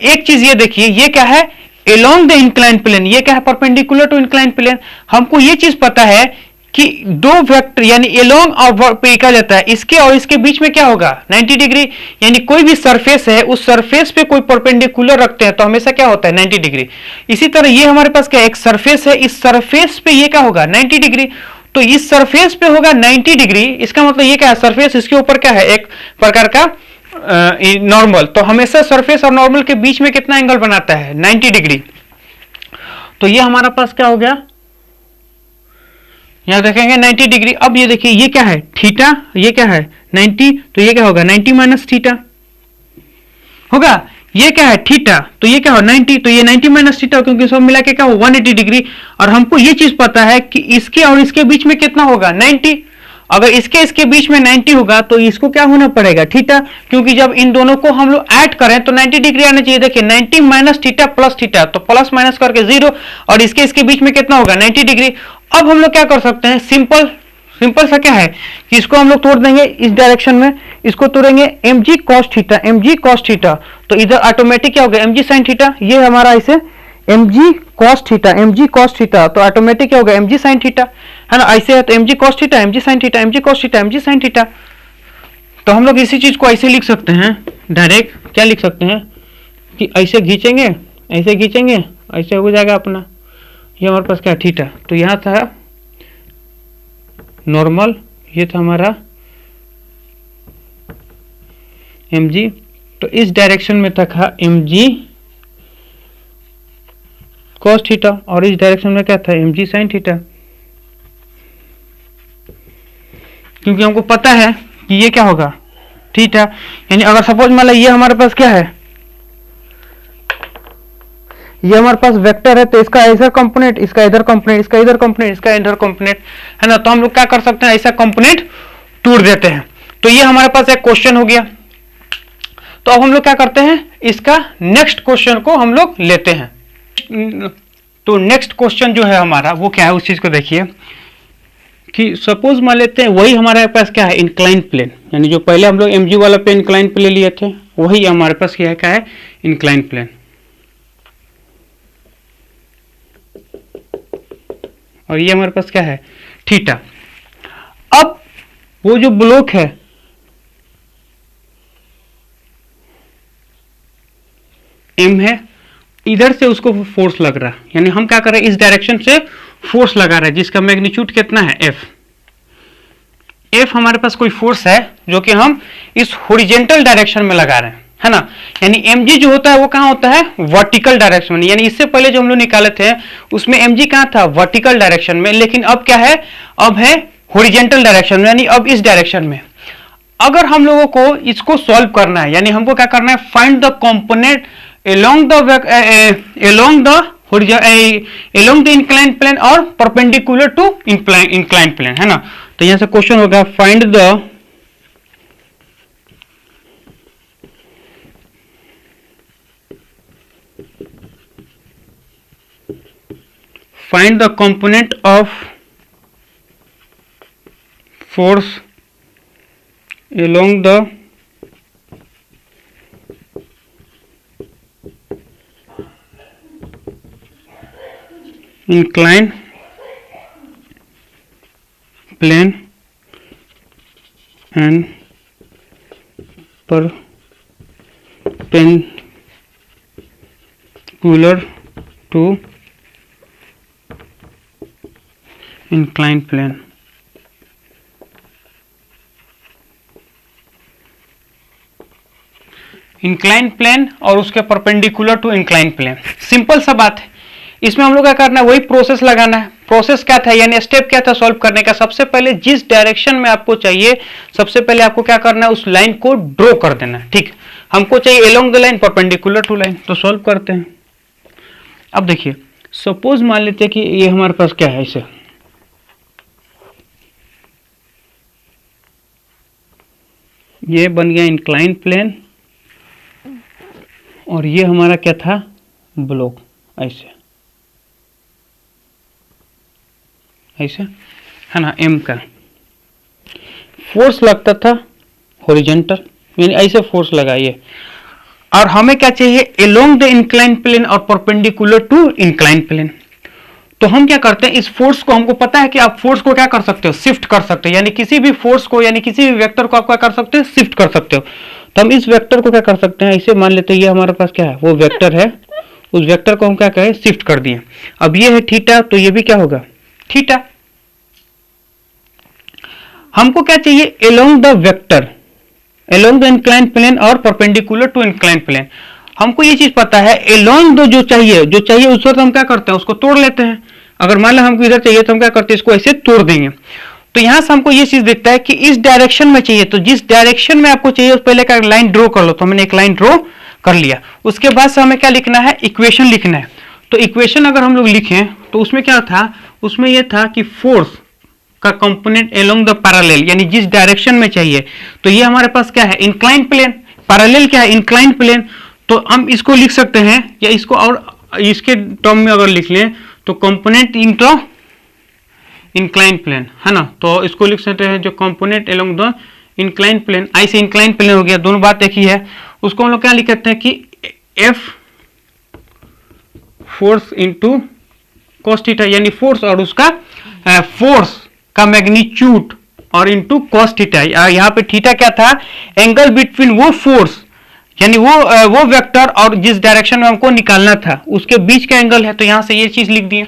A: एक चीज ये देखिए, ये क्या है एलोंग द इंक्लाइन प्लेन, ये क्या है परपेंडिकुलर टू इंक्लाइन प्लेन। हमको ये चीज पता है कि दो वेक्टर यानी एलोंग और कहा जाता है, इसके और इसके बीच में क्या होगा 90 डिग्री, यानी कोई भी सरफेस है उस सरफेस पे कोई परपेंडिकुलर रखते हैं तो हमेशा क्या होता है 90 डिग्री। इसी तरह ये हमारे पास क्या एक सरफेस है, इस सरफेस पे ये क्या होगा 90 डिग्री, तो इस सरफेस पे होगा 90 डिग्री, इसका मतलब ये क्या है सरफेस, इसके ऊपर क्या है एक प्रकार का नॉर्मल, तो हमेशा सरफेस और नॉर्मल के बीच में कितना एंगल बनाता है 90 डिग्री। तो ये हमारा पास क्या हो गया, यहां देखेंगे 90 डिग्री। अब ये देखिए ये क्या है थीटा, ये क्या है 90, तो ये क्या होगा 90 माइनस थीटा होगा, ये क्या है थीटा, तो ये क्या हो 90, तो ये 90 माइनस थीटा, क्योंकि सब मिला के क्या हो 180 डिग्री। और हमको ये चीज पता है कि इसके और इसके बीच में कितना होगा 90, अगर इसके बीच में 90 होगा तो इसको क्या होना पड़ेगा थीटा, क्योंकि जब इन दोनों को हम लोग ऐड करें तो 90 डिग्री आना चाहिए। देखिए 90 माइनस थीटा प्लस थीटा, तो प्लस माइनस करके 0, और इसके बीच में कितना होगा 90 डिग्री। अब हम लोग क्या कर सकते हैं, सिंपल सा क्या है कि इसको हम लोग तोड़ देंगे इस डायरेक्शन में, इसको तोड़ेंगे mg cos theta, mg cos theta, तो इधर ऑटोमेटिक क्या हो गया mg sin थीटा, ये हमारा इसे mg cos theta, mg cos theta, तो ऑटोमेटिक क्या होगा mg sin थीटा, है ना, ऐसे है तो mg cos theta, mg sin theta, mg cos theta, mg sin theta. तो हम लोग इसी चीज को ऐसे लिख सकते हैं डायरेक्ट, क्या लिख सकते हैं कि ऐसे खींचेंगे, ऐसे खींचेंगे, ऐसे हो जाएगा अपना, ये हमारे पास क्या थीटा, तो यहाँ था नॉर्मल, ये था हमारा mg, तो इस डायरेक्शन में था mg cos थीटा, और इस डायरेक्शन में क्या था mg sin थीटा, क्योंकि हमको पता है कि ये क्या होगा थीटा। यानी अगर सपोज मान लो ये हमारे पास क्या है, ये हमारे पास वेक्टर है, तो इसका इधर कंपोनेंट, इसका इधर कंपोनेंट, इसका इधर कंपोनेंट, इसका इधर कंपोनेंट, है ना, तो हम लोग क्या कर सकते हैं ऐसा कंपोनेंट तोड़ देते हैं। तो ये हमारे पास एक क्वेश्चन हो गया। तो अब हम लोग क्या करते हैं, इसका नेक्स्ट क्वेश्चन को हम लोग लेते हैं। तो नेक्स्ट क्वेश्चन जो है हमारा वो क्या है, उस चीज को देखिए कि सपोज मान लेते हैं वही हमारे पास क्या है इंक्लाइन प्लेन, यानी जो पहले हम लोग mg वाला पे इंक्लाइन प्लेन लिए थे वही हमारे पास क्या है इंक्लाइन प्लेन, और ये हमारे पास क्या है थीटा। अब वो जो ब्लॉक है m है, इधर से उसको फोर्स लग रहा है, यानी हम क्या कर रहे हैं इस डायरेक्शन से फोर्स लगा रहे हैं जिसका मैग्नीट्यूड कितना है f हमारे पास कोई फोर्स है जो कि हम इस हॉरिजॉन्टल डायरेक्शन में लगा रहे हैं, है ना, यानी mg जो होता है वो कहाँ होता है वर्टिकल डायरेक्शन में, यानी इससे पहले जो हम लोग निकाले थे उसमें mg कहाँ था वर्टिकल डायरेक्शन में, लेकिन अब क्या है अब है हॉरिजॉन्टल डायरेक्शन में, यानी अब इस डायरेक्शन में। अगर हम लोगों को इसको सॉल्व करना है, यानी हमको क्या करना है find the component along the inclined plane और perpendicular to inclined plane, है ना। तो यहां से क्वेश्चन होगा find the component of force along the inclined plane and perpendicular to inclined plane। Incline plane और उसके perpendicular to incline plane, simple सा बात है। इसमें हम लोग क्या करना है वही प्रोसेस लगाना है। प्रोसेस क्या था यानी स्टेप क्या था सॉल्व करने का, सबसे पहले जिस डायरेक्शन में आपको चाहिए सबसे पहले आपको क्या करना है उस लाइन को ड्रॉ कर देना है। ठीक, हमको चाहिए along the line perpendicular to line, तो सॉल्व करते हैं। अब देखिए सपोज मान लेते हैं कि ये हमारे पास क्या है, इसे ये बन गया इंक्लाइन प्लेन और ये हमारा क्या था, ब्लॉक, ऐसे ऐसे है ना। एम का फोर्स लगता था हॉरिजॉन्टल, यानी ऐसे फोर्स लगाइए, और हमें क्या चाहिए, एलोंग द इंक्लाइन प्लेन और परपेंडिकुलर टू इंक्लाइन प्लेन। तो हम क्या करते हैं, इस फोर्स को, हमको पता है कि आप फोर्स को क्या कर सकते हो, शिफ्ट कर सकते हो, यानी किसी भी फोर्स को, यानी किसी भी वेक्टर को आप क्या कर सकते हो, शिफ्ट कर सकते हो। तो हम इस वेक्टर को क्या कर सकते हैं, ऐसे मान लेते हैं ये हमारे पास क्या है, वो वेक्टर है, उस वेक्टर को हम क्या कहें, शिफ्ट कर दिए। अब ये है थीटा, तो ये भी क्या होगा, थीटा। हमको क्या चाहिए, along the vector, along the incline plane और परपेंडिकुलर टू इंक्लाइन प्लेन। हमको ये चीज पता है, एलोंग दो जो चाहिए उस वक्त हम क्या करते हैं, उसको तोड़ लेते हैं। अगर मान लो हमको इधर चाहिए तो हम क्या करते हैं, इसको ऐसे तोड़ देंगे। तो यहां से हमको ये चीज दिखता है कि इस डायरेक्शन में चाहिए, तो जिस डायरेक्शन में आपको चाहिए उस पहले का लाइन ड्रॉ कर लो। तो हमने एक लाइन ड्रॉ कर लिया, उसके बाद से हमें क्या लिखना है, इक्वेशन लिखना है। तो इक्वेशन अगर हम लोग लिखें तो उसमें क्या था, उसमें यह था कि फोर्स का कंपोनेंट एलोंग द पैरेलल, यानी जिस डायरेक्शन में चाहिए। तो ये हमारे पास क्या है, इंक्लाइन प्लेन, पैरेलल क्या है, इंक्लाइन प्लेन। तो हम इसको लिख सकते हैं, या इसको और इसके टर्म में अगर लिख लें तो कंपोनेंट इनटू इंक्लाइन प्लेन, है ना। तो इसको लिख सकते हैं जो component along the incline plane, ऐसे इंक्लाइन प्लेन हो गया, दोनों बात एक ही है। उसको हम लोग क्या लिख सकते हैं कि F force into cos theta, यानी फोर्स और उसका फोर्स का मैग्नीट्यूड और इंटू कॉस थीटा। यहाँ पे थीटा क्या था, एंगल बिटवीन वो फोर्स, यानी वो वेक्टर और जिस डायरेक्शन में हमको निकालना था उसके बीच का एंगल है। तो यहां से ये चीज लिख दिए।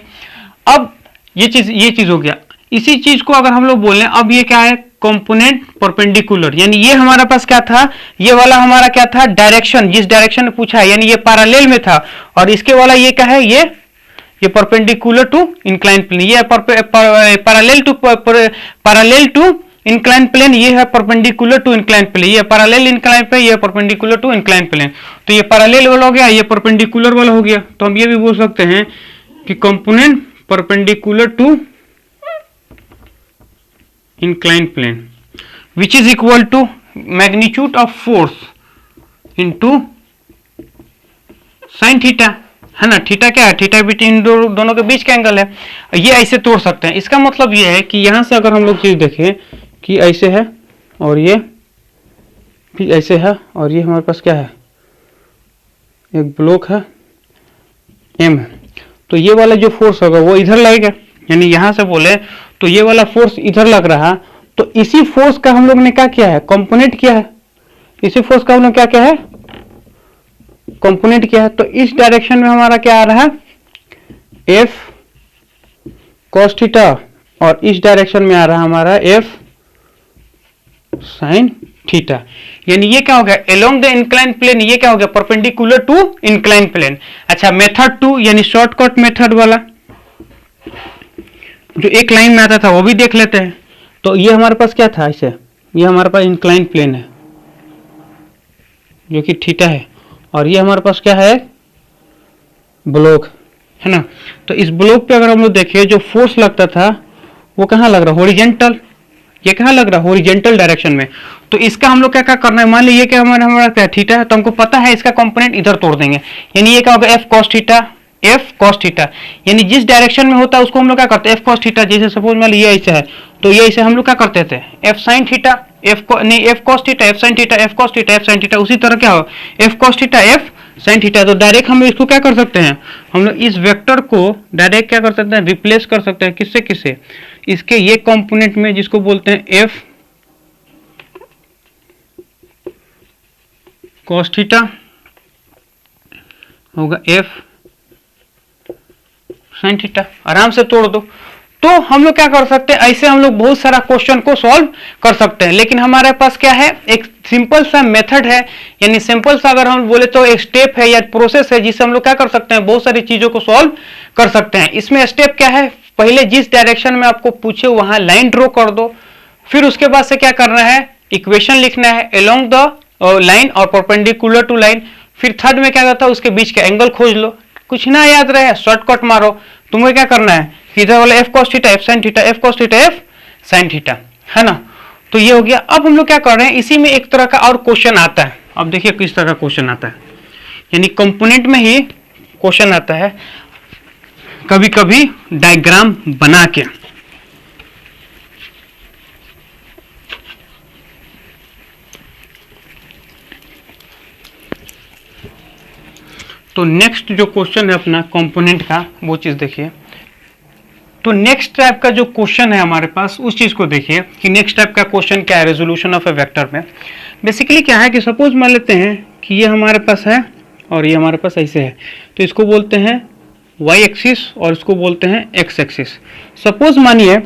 A: अब ये चीज हो गया। इसी चीज को अगर हम लोग बोलें, अब ये क्या है, कंपोनेंट परपेंडिकुलर, यानी ये हमारा पास क्या था, ये वाला हमारा क्या था, डायरेक्शन, जिस डायरेक्शन में पूछा है, यानी ये पैरेलल में था, और इसके वाला ये क्या है, ये परपेंडिकुलर टू इंक्लाइन प्लेन, ये पैरेलल टू इंक्लाइन प्लेन, ये है परपेंडिकुलर टू इंक्लाइन प्लेन, ये पैरेलल इंक्लाइन प्लेन, ये परपेंडिकुलर टू इंक्लाइन प्लेन। तो ये पैरेलल वाला हो गया, ये परपेंडिकुलर वाला हो गया। तो हम ये भी बोल सकते हैं कि component perpendicular to incline plane which is equal to magnitude of force into sine theta, है ना। थीटा क्या है, थीटा बिटवीन दोनों के बीच का एंगल है। ये ऐसे तोड़ सकते हैं। इसका मतलब ये है कि यहां से अगर हम लोग चीज देखें कि ऐसे है और ये भी ऐसे है, और ये हमारे पास क्या है, एक ब्लॉक है एम है। तो ये वाला जो फोर्स होगा वो इधर लगेगा, यानी यहां से बोले तो ये वाला फोर्स इधर लग रहा, तो इसी फोर्स का हम लोग ने क्या किया है, कंपोनेंट किया है। इसी फोर्स का हम लोग क्या है, कंपोनेंट किया है। तो इस डायरेक्शन में हमारा क्या आ रहा है, एफ कॉस थीटा, और इस डायरेक्शन में आ रहा है हमारा एफ साइन थीटा। यानी ये क्या हो गया, एलोंग द इंक्लाइन प्लेन, ये क्या हो गया, परपेंडिकुलर टू इंक्लाइन प्लेन। अच्छा, मेथड 2 यानी शॉर्टकट मेथड वाला, जो एक लाइन में आता था वो भी देख लेते हैं। तो ये हमारे पास क्या था, ऐसे ये हमारे पास इंक्लाइन प्लेन है जो कि थीटा है, और ये हमारे पास क्या है, ब्लॉक, है ना। तो इस ब्लॉक पे अगर हम लोग देखें, जो फोर्स लगता था वो कहाँ लग रहा, हॉरिजॉन्टल, ये कहाँ लग रहा, हॉरिजॉन्टल डायरेक्शन में। तो इसका हम लोग क्या क्या करना है, मान लीजिए कि हमारा क्या थीटा है, तो हमको पता है इसका कंपोनेंट इधर तोड़ देंगे, यानी ये क्या होगा, एफ कॉस थीटा, यानी जिस डायरेक्शन में होता है उसको हम लोग क्या करते हैं, एफ कॉस थीटा। जैसे सपोज मान लीजिए ऐसे है, तो ये ऐसे हम लोग क्या करते थे, F sine theta, F cos theta, F sine theta, F cos theta, F sine theta. उसी तरह क्या हो, F cos theta, F sine theta. तो डायरेक्ट हम इसको क्या कर सकते हैं, हम लोग इस वेक्टर को डायरेक्ट क्या कर सकते हैं, रिप्लेस कर सकते हैं, किससे, इसके ये कंपोनेंट में, जिसको बोलते हैं एफ कॉस थीटा होगा एफ साइन थीटा। आराम से तोड़ दो। तो हम लोग क्या कर सकते हैं, ऐसे हम लोग बहुत सारा क्वेश्चन को सॉल्व कर सकते हैं। लेकिन हमारे पास क्या है, एक सिंपल सा मेथड है, यानी सिंपल सा अगर हम बोले तो एक स्टेप है या प्रोसेस है, जिससे हम लोग क्या कर सकते हैं, बहुत सारी चीजों को सॉल्व कर सकते हैं। इसमें स्टेप क्या है, पहले जिस डायरेक्शन में आपको पूछे वहां लाइन ड्रॉ कर दो, फिर उसके बाद से क्या करना है, इक्वेशन लिखना है एलोंग द लाइन और परपेंडिकुलर टू लाइन। फिर थर्ड में क्या करता है, उसके बीच का एंगल खोज लो। कुछ ना याद रहे, शॉर्टकट मारो। तुम्हें क्या करना है, इधर वाला F cos theta, F sine theta, F cos theta, F sine theta, है ना। तो ये हो गया। अब हम लोग क्या कर रहे हैं, इसी में एक तरह का और क्वेश्चन आता है। अब देखिए किस तरह का क्वेश्चन आता है, यानी कंपोनेंट में ही क्वेश्चन आता है कभी कभी डायग्राम बना के। तो नेक्स्ट जो क्वेश्चन है अपना कंपोनेंट का, वो चीज देखिए। तो नेक्स्ट टाइप का जो क्वेश्चन है हमारे पास, उस चीज को देखिए कि नेक्स्ट टाइप का क्वेश्चन क्या है रेजोल्यूशन ऑफ ए वेक्टर में। बेसिकली क्या है कि सपोज मान लेते हैं कि ये हमारे पास है और ये हमारे पास ऐसे है, तो इसको बोलते हैं y एक्सिस और इसको बोलते हैं x एक्सिस। सपोज मानिए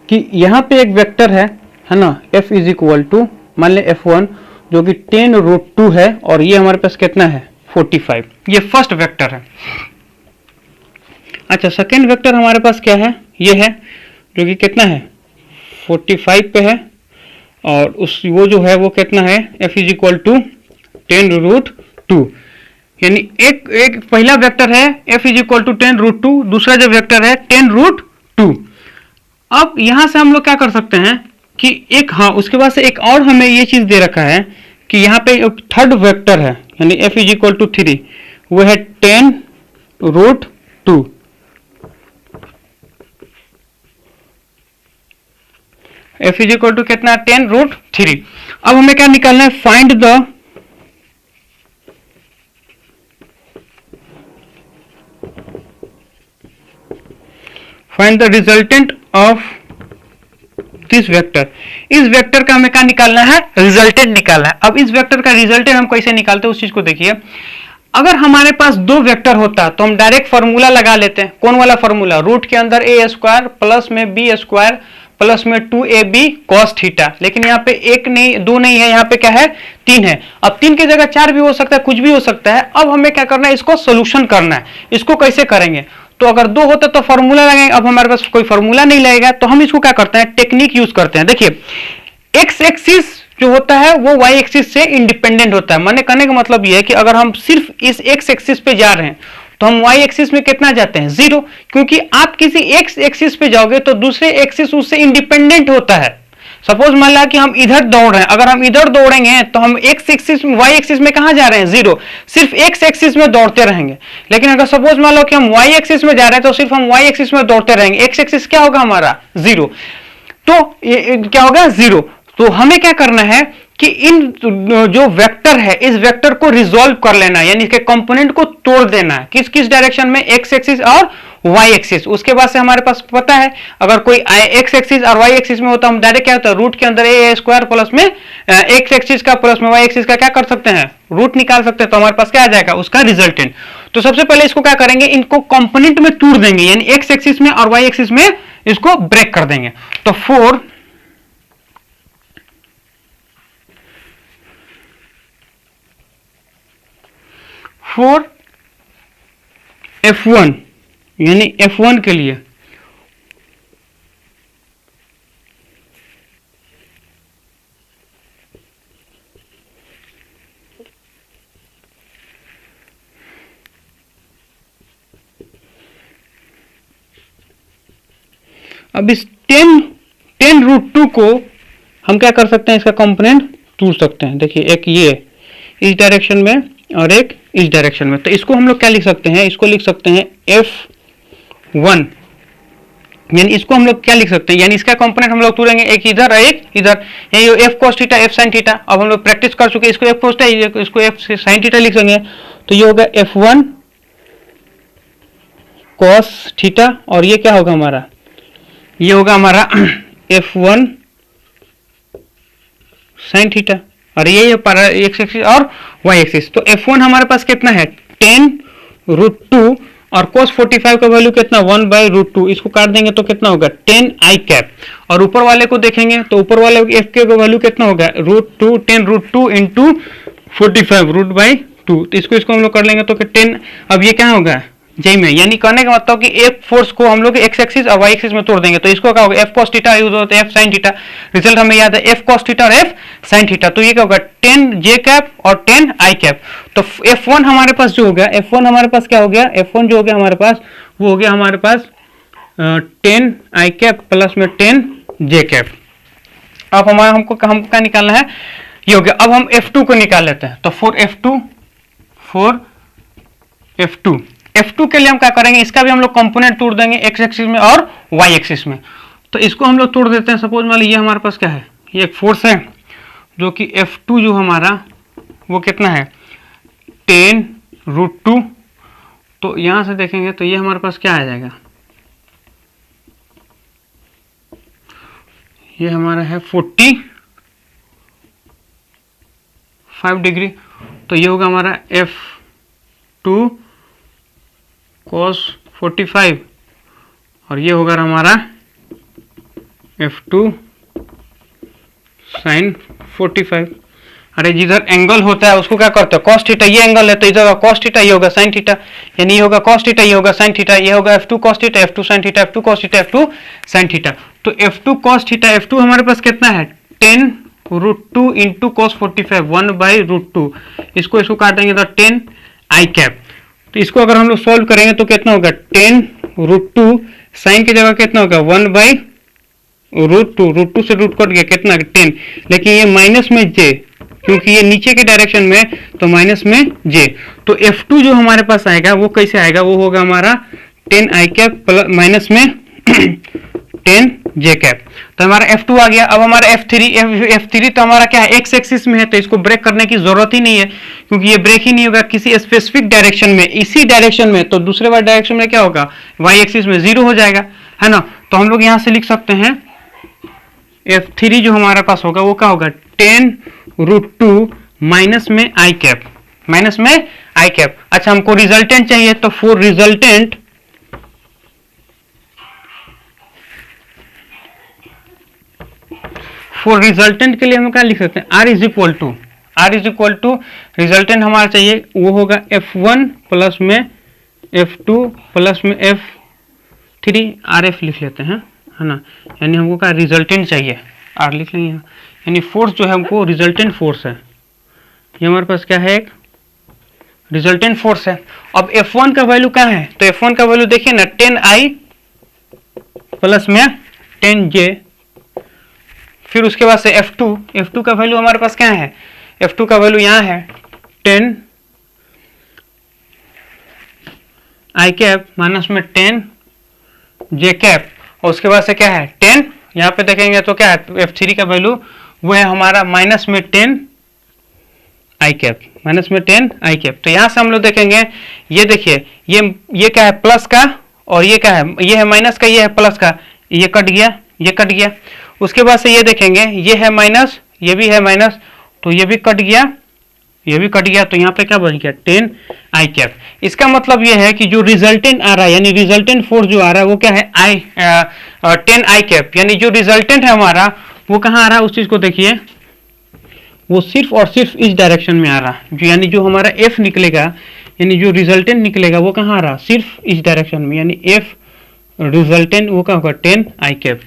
A: कि यहाँ पे एक वेक्टर है ना, f इज इक्वल टू मान ले f1 जो कि 10√2 है और ये हमारे पास कितना है 45, ये फर्स्ट वेक्टर है। अच्छा, सेकेंड वेक्टर हमारे पास क्या है, ये है जो कि कितना है 45 पे है और उस वो जो है वो कितना है f इज इक्वल टू 10√2, यानी एक पहला वेक्टर है f इज इक्वल टू 10√2, दूसरा जो वेक्टर है 10√2। अब यहां से हम लोग क्या कर सकते हैं कि एक, हाँ उसके बाद से एक और हमें ये चीज दे रखा है कि यहाँ पे एक थर्ड वेक्टर है यानी f इज इक्वल टू 3, वो है 10√2। f इज इक्वल टू कितना 10√3। अब हमें क्या निकालना है, find the resultant of this vector. इस वेक्टर का हमें क्या निकालना है, रिजल्टेंट निकालना है। अब इस वेक्टर का रिजल्टेंट हम कैसे निकालते हैं उस चीज को देखिए। अगर हमारे पास दो वेक्टर होता तो हम डायरेक्ट फॉर्मूला लगा लेते हैं। कौन वाला फॉर्मूला, रूट के अंदर a स्क्वायर प्लस में b स्क्वायर प्लस में 2ab cos थीटा। लेकिन यहाँ पे एक नहीं, दो नहीं है, यहाँ पे क्या है 3 है। अब 3 की जगह 4 भी हो सकता है, कुछ भी हो सकता है। अब हमें क्या करना है, इसको सोल्यूशन करना है। इसको कैसे करेंगे, तो अगर दो होता तो फॉर्मूला लगाएंगे, अब हमारे पास कोई फॉर्मूला नहीं लगेगा तो हम इसको क्या करते हैं, टेक्निक यूज करते हैं। देखिए एक्स एक्सिस जो होता है वो वाई एक्सिस से इंडिपेंडेंट होता है। माने कहने का मतलब ये है कि अगर हम सिर्फ इस एक्स एक्सिस पे जा रहे हैं तो हम वाई एक्सिस में कितना जाते हैं 0, क्योंकि आप किसी एक्स एक्सिस पे जाओगे तो दूसरे एक्सिस उससे इंडिपेंडेंट होता है। सपोज मान ला कि हम इधर दौड़ रहे हैं, अगर हम इधर दौड़ेंगे तो हम एक्स एक्सिस वाई एक्सिस में कहां जा रहे हैं 0, सिर्फ एक्स एक्सिस में दौड़ते रहेंगे। लेकिन अगर सपोज मान लो कि हम वाई एक्सिस में जा रहे हैं तो सिर्फ हम वाई एक्सिस में दौड़ते रहेंगे, एक्स एक्सिस क्या होगा हमारा 0, तो क्या होगा 0। तो हमें क्या करना है कि इन जो वेक्टर है इस वेक्टर को रिजॉल्व कर लेना है, यानी इसके कंपोनेंट को तोड़ देना है। किस किस डायरेक्शन में, एक्स एक्सिस और वाई एक्सिस। उसके बाद से हमारे पास पता है अगर कोई एक्स एक्सिस और वाई एक्सिस में होता हम डायरेक्ट क्या होता है, रूट के अंदर ए स्क्वायर प्लस में एक्स एक्सिस का प्लस में वाई एक्सिस का क्या कर सकते हैं, रूट निकाल सकते हैं। तो हमारे पास क्या आ जाएगा, उसका रिजल्टेंट। तो सबसे पहले इसको क्या करेंगे, इनको कंपोनेंट में तोड़ देंगे, यानी एक्स एक्सिस में और वाई एक्सिस में इसको ब्रेक कर देंगे। तो 4f1 यानी f1 के लिए अब इस 10√2 को हम क्या कर सकते हैं, इसका कंपोनेंट तोड़ सकते हैं। देखिए एक ये इस डायरेक्शन में और एक इस डायरेक्शन में, तो इसको हम लोग क्या लिख सकते हैं, इसको लिख सकते हैं f1, यानी इसको हम लोग क्या लिख सकते हैं, यानी इसका कंपोनेंट हम लोग तोड़ेंगे, एक इधर और एक इधर, यानी f cos theta f sin theta. अब हम लोग प्रैक्टिस कर चुके हैं, इसको f cos थीटा इसको f sin थीटा लिख सकते हैं। तो ये होगा f1 cos थीटा और ये क्या होगा हमारा, ये होगा हमारा f1 sin थीटा और ये एक्स एक्सिस और वाई एक्सिस। तो f1 हमारे पास कितना है 10√2 और cos 45 का वैल्यू कितना 1/√2, इसको काट देंगे तो कितना होगा 10i कैप। और ऊपर वाले को देखेंगे तो ऊपर वाले f के वैल्यू कितना होगा √2 10√2 इंटू 45 √/2। तो इसको हम लोग कर लेंगे तो 10। अब ये क्या होगा जय में, यानी कहने का मतलब कि एक फोर्स को हम लोग एक्स एक्सिस और वाई एक्सिस में तोड़ देंगे। तो इसको क्या होगा f cos थीटा यूज होता है f sin थीटा, रिजल्ट हमें याद है f cos थीटा और f sin थीटा। तो ये क्या होगा 10j कैप और 10i कैप। तो f1 हमारे पास जो हो गया, f1 हमारे पास क्या हो गया, f1 जो हो गया हमारे पास वो हो गया हमारे पास 10i कैप प्लस में 10j कैप। अब हमारा हमको क्या निकालना है, ये हो गया। अब हम F2 को निकाल लेते हैं। तो फॉर F2 के लिए हम क्या करेंगे, इसका भी हम लोग कंपोनेंट तोड़ देंगे x एक्सिस में और y एक्सिस में। तो इसको हम लोग तोड़ देते हैं। सपोज मान लीजिए ये हमारे पास क्या है, ये एक फोर्स है जो कि F2 जो हमारा वो कितना है 10√2। तो यहां से देखेंगे तो ये हमारे पास क्या आ जाएगा, ये हमारा है 45 डिग्री। तो ये होगा हमारा F2 cos 45 और ये होगा हमारा F2 sin 45। अरे जिधर एंगल होता है उसको क्या करते हैं cos थीटा, ये एंगल है तो इधर होगा cos थीटा, ये होगा sin थीटा, यानी ये होगा cos थीटा, ये होगा sin थीटा, ये होगा F2 cos theta, F2 sin theta, F2 cos theta, F2 sin theta. तो F2 cos थीटा, F2 हमारे पास कितना है 10√2 इंटू cos 45 1/√2। इसको काटेंगे तो 10 i कैप। तो इसको अगर हम लोग सॉल्व करेंगे तो कितना होगा 10√2 साइन की जगह कितना होगा 1/√2, √2 से रूट कट गया कितना 10, लेकिन ये माइनस में j क्योंकि ये नीचे के डायरेक्शन में तो माइनस में j। तो F2 जो हमारे पास आएगा वो कैसे आएगा, वो होगा हमारा 10 i कैप प्लस माइनस में 10 j कैप। तो हमारा F2 आ गया। अब हमारा F3 तो हमारा क्या है x एक्सिस में है, तो इसको ब्रेक करने की जरूरत ही नहीं है क्योंकि ये ब्रेक ही नहीं होगा किसी स्पेसिफिक डायरेक्शन में, इसी डायरेक्शन में। तो दूसरे वाले डायरेक्शन में क्या होगा y एक्सिस में 0 हो जाएगा, है ना। तो हम लोग यहां से लिख सकते हैं F3 जो हमारे पास होगा वो क्या होगा 10√2 माइनस में i कैप, माइनस में i कैप। अच्छा हमको रिजल्टेंट चाहिए, तो फॉर रिजल्टेंट के लिए हम क्या लिख सकते हैं R is equal to resultant हमारा चाहिए वो होगा F1 प्लस में F2 प्लस में F3 RF लिख लेते हैं, है ना। यानी हमको क्या रिजल्टेंट चाहिए, R लिख लेंगे, यानी फोर्स जो है हमको रिजल्टेंट फोर्स है, ये हमारे पास क्या है एक रिजल्टेंट फोर्स है। अब F1 का वैल्यू क्या है, तो F1 का वैल्यू देखिए ना 10i प्लस में 10j। फिर उसके बाद से F2 का वैल्यू हमारे पास क्या है, F2 का वैल्यू यहाँ है 10 i कैप माइनस में 10 j कैप, और उसके बाद से क्या है 10, यहाँ पे देखेंगे तो क्या है F3 का वैल्यू वो है हमारा माइनस में 10 i कैप, माइनस में 10 i कैप। तो यहाँ से हम लोग देखेंगे, ये देखिए ये क्या है प्लस का और ये क्या है, ये है माइनस का, ये है प्लस का, ये कट गया, ये कट गया। उसके बाद से ये देखेंगे ये है माइनस, ये भी है माइनस, तो ये भी कट गया, ये भी कट गया। तो यहाँ पे क्या बन गया 10 i कैप। इसका मतलब ये है कि जो रिजल्टेंट आ रहा है यानी रिजल्टेंट फोर्स जो आ रहा है वो क्या है 10 i कैप, यानी जो रिजल्टेंट है हमारा वो कहाँ आ रहा है, उस चीज को देखिए, वो सिर्फ और सिर्फ इस डायरेक्शन में आ रहा है, जो यानी जो हमारा F निकलेगा, यानी जो रिजल्टेंट निकलेगा वो कहाँ आ रहा है सिर्फ इस डायरेक्शन में, यानी F रिजल्टेंट वो क्या होगा 10 i कैप।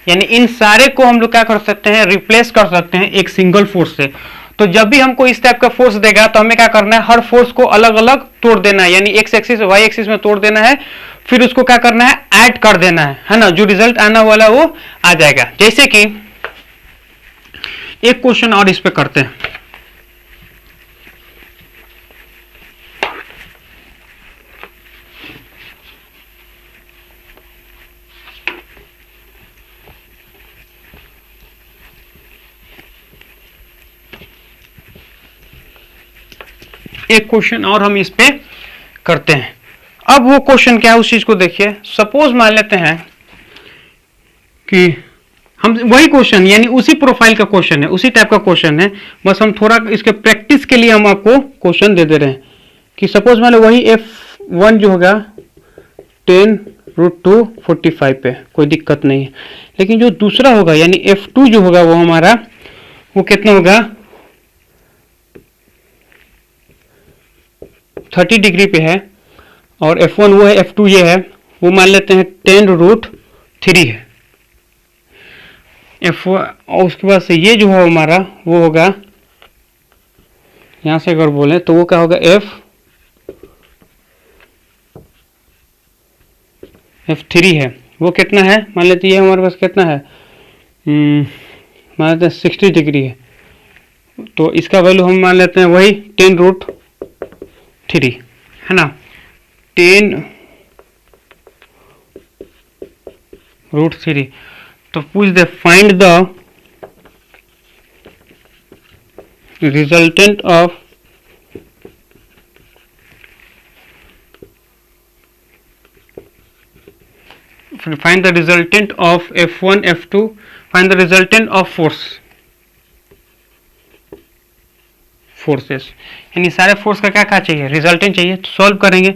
A: यानी इन सारे को हम लोग क्या कर सकते हैं, रिप्लेस कर सकते हैं एक सिंगल फोर्स से। तो जब भी हमको इस टाइप का फोर्स देगा तो हमें क्या करना है, हर फोर्स को अलग अलग तोड़ देना है, यानी एक्स एक्सिस वाई एक्सिस में तोड़ देना है, फिर उसको क्या करना है ऐड कर देना है ना, जो रिजल्ट आना वाला वो आ जाएगा। जैसे कि एक क्वेश्चन और इस पे करते हैं। एक क्वेश्चन और हम इस पे करते हैं। अब वो क्वेश्चन क्या है उस चीज को देखिए। सपोज मान लेते हैं कि हम वही क्वेश्चन यानी उसी प्रोफाइल का क्वेश्चन है, उसी टाइप का क्वेश्चन है, बस हम थोड़ा इसके प्रैक्टिस के लिए हम आपको क्वेश्चन दे रहे हैं कि सपोज मान लो वही F1 जो होगा 10√2 45 पे, कोई दिक्कत नहीं है। लेकिन जो दूसरा होगा यानी F2 जो होगा वो हमारा वो कितना होगा 30 डिग्री पे है, और F1 वो है, F2 ये है, वो मान लेते हैं 10√3 है F1। और उसके बाद से ये जो है हमारा वो होगा, यहां से अगर बोले तो वो क्या होगा F3 है, वो कितना है मान लेते हैं हमारे पास कितना है मान लेते हैं 60 डिग्री है, तो इसका वैल्यू हम मान लेते हैं वही 10√3 है ना, 10√3। तो पूछ they find the resultant of find the resultant of F1 F2, find the resultant of forces, यानी सारे फोर्स का क्या क्या चाहिए, रिजल्टेंट चाहिए। तो सॉल्व करेंगे।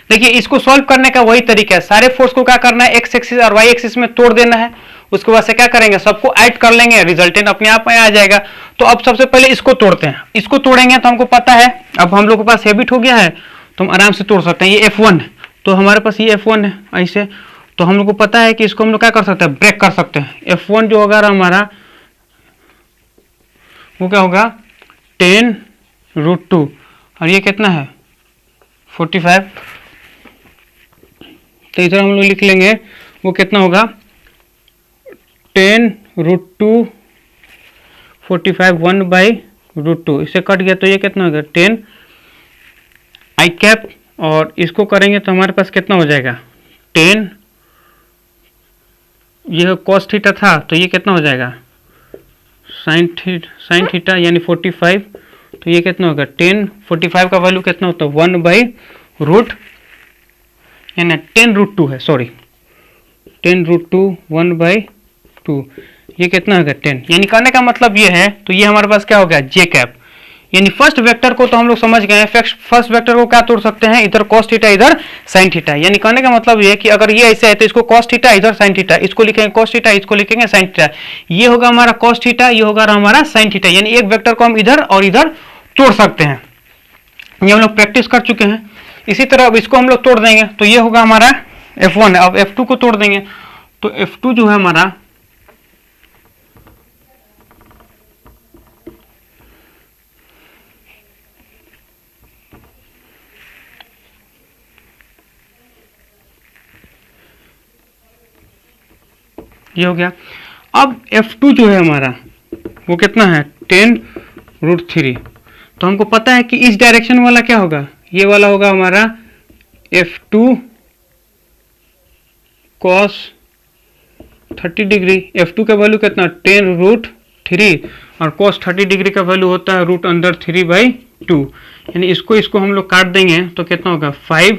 A: देखिए इसको सॉल्व करने का वही तरीका है, सारे फोर्स को क्या करना है, एक्स एक्सिस और वाई एक्सिस में तोड़ देना है, उसके बाद से क्या करेंगे, सबको ऐड कर लेंगे, रिजल्टेंट अपने आप में आ जाएगा। तो अब सबसे पहले इसको तोड़ते हैं, इसको तोड़ेंगे तो हमको पता है, अब हम लोग के पास हैबिट हो गया है तो हम आराम से तोड़ सकते हैं। ये F1 है, तो हमारे पास ये F1 है ऐसे, तो हम लोग को पता है कि इसको हम लोग क्या कर सकते हैं, ब्रेक कर सकते हैं। F1 जो होगा हमारा वो क्या होगा 10√2 और ये कितना है 45, तो इधर हम लोग लिख लेंगे वो कितना होगा 10√2 45 1/√2, इससे कट गया तो ये कितना होगा 10 आई कैप, और इसको करेंगे तो हमारे पास कितना हो जाएगा 10, ये cos थीटा था तो ये कितना हो जाएगा साइन थीटा यानी 45, तो ये कितना होगा 10, 45 का वैल्यू कितना होता है 1/रूट यानी 10√2 है, सॉरी 10√2 1/2, ये कितना होगा 10, यानी कहने का मतलब ये है, तो ये हमारे पास क्या हो गया जे कैप, यानी फर्स्ट वेक्टर को तो हम लोग समझ गए हैं, फर्स्ट वेक्टर को क्या तोड़ सकते हैं, इधर cos थीटा इधर sin थीटा, यानी कहने का मतलब ये है कि अगर ये ऐसे है तो इसको cos थीटा इधर sin थीटा, इसको लिखेंगे cos थीटा, इसको लिखेंगे sin थीटा, ये होगा हमारा cos थीटा, ये होगा हमारा sin थीटा, यानी एक वेक्टर को हम इधर और इधर तोड़ सकते हैं। ये हम लोग प्रैक्टिस कर चुके हैं। इसी तरह अब इसको हम लोग तोड़ देंगे तो ये होगा हमारा F1 है। अब F2 को तोड़ देंगे तो F2 जो है हमारा ये हो गया। अब F2 जो है हमारा वो कितना है 10√3, तो हमको पता है कि इस डायरेक्शन वाला क्या होगा, ये वाला होगा हमारा F2 cos 30 डिग्री, F2 का वैल्यू कितना 10√3 और cos 30 डिग्री का वैल्यू होता है √2, यानी इसको हम लोग काट देंगे तो कितना होगा 5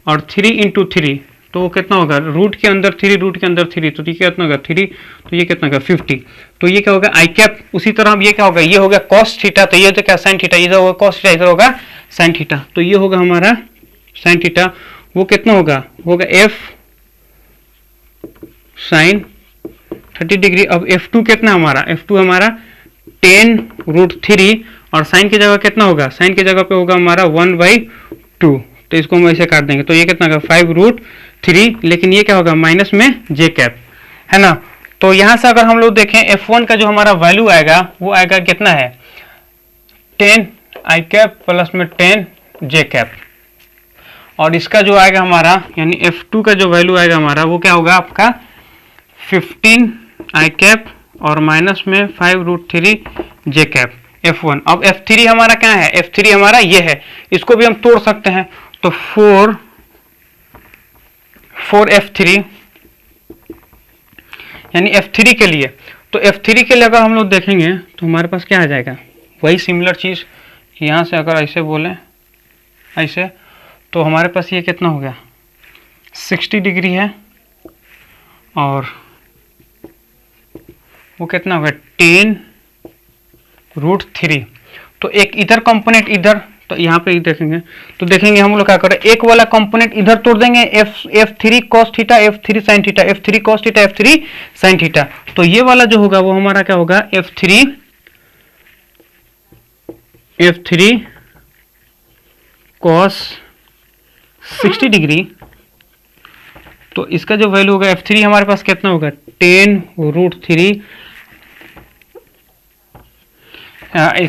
A: और 3 × 3, तो वो कितना होगा रूट के अंदर 3, रूट के अंदर 3, तो ये कितना होगा 3, तो ये कितना होगा 50, तो ये क्या होगा आई कैप। उसी तरह अब ये क्या होगा, ये होगा cos थीटा, तो ये तो क्या sin थीटा, इधर होगा cos थीटा, इधर होगा sin थीटा, तो ये होगा हमारा sin थीटा, वो कितना होगा F sin 30 डिग्री। अब F2 कितना हमारा, F2 हमारा 10√3 और sin की जगह कितना होगा, sin की जगह पे होगा हमारा 1/2, तो इसको हम ऐसे काट देंगे तो ये कितना होगा 5√3, लेकिन ये क्या होगा माइनस में जे कैप है ना। तो यहां से अगर हम लोग देखें F1 का जो हमारा वैल्यू आएगा वो आएगा कितना है 10 आई कैप प्लस में 10 जे कैप, और इसका जो आएगा हमारा यानी F2 का जो वैल्यू आएगा हमारा वो क्या होगा आपका 15 आई कैप और माइनस में 5√3 जे कैप F1। अब F3 हमारा क्या है, F3 हमारा ये है, इसको भी हम तोड़ सकते हैं, तो 4F3 यानी F3 के लिए, तो F3 के लिए अगर हम लोग देखेंगे तो हमारे पास क्या आ जाएगा, वही सिमिलर चीज़ यहाँ से अगर ऐसे बोलें ऐसे, तो हमारे पास ये कितना हो गया 60 डिग्री है और वो कितना होगा 10√3, तो एक इधर कंपोनेंट इधर, तो यहाँ पे देखेंगे तो देखेंगे हम लोग क्या करें, एक वाला कंपोनेंट इधर तोड़ देंगे F3 cos theta F3 sin theta, F3 cos theta F3 sin theta, तो ये वाला जो होगा वो हमारा क्या होगा F3 cos 60 डिग्री, तो इसका जो वैल्यू होगा F3 हमारे पास कितना होगा 10√3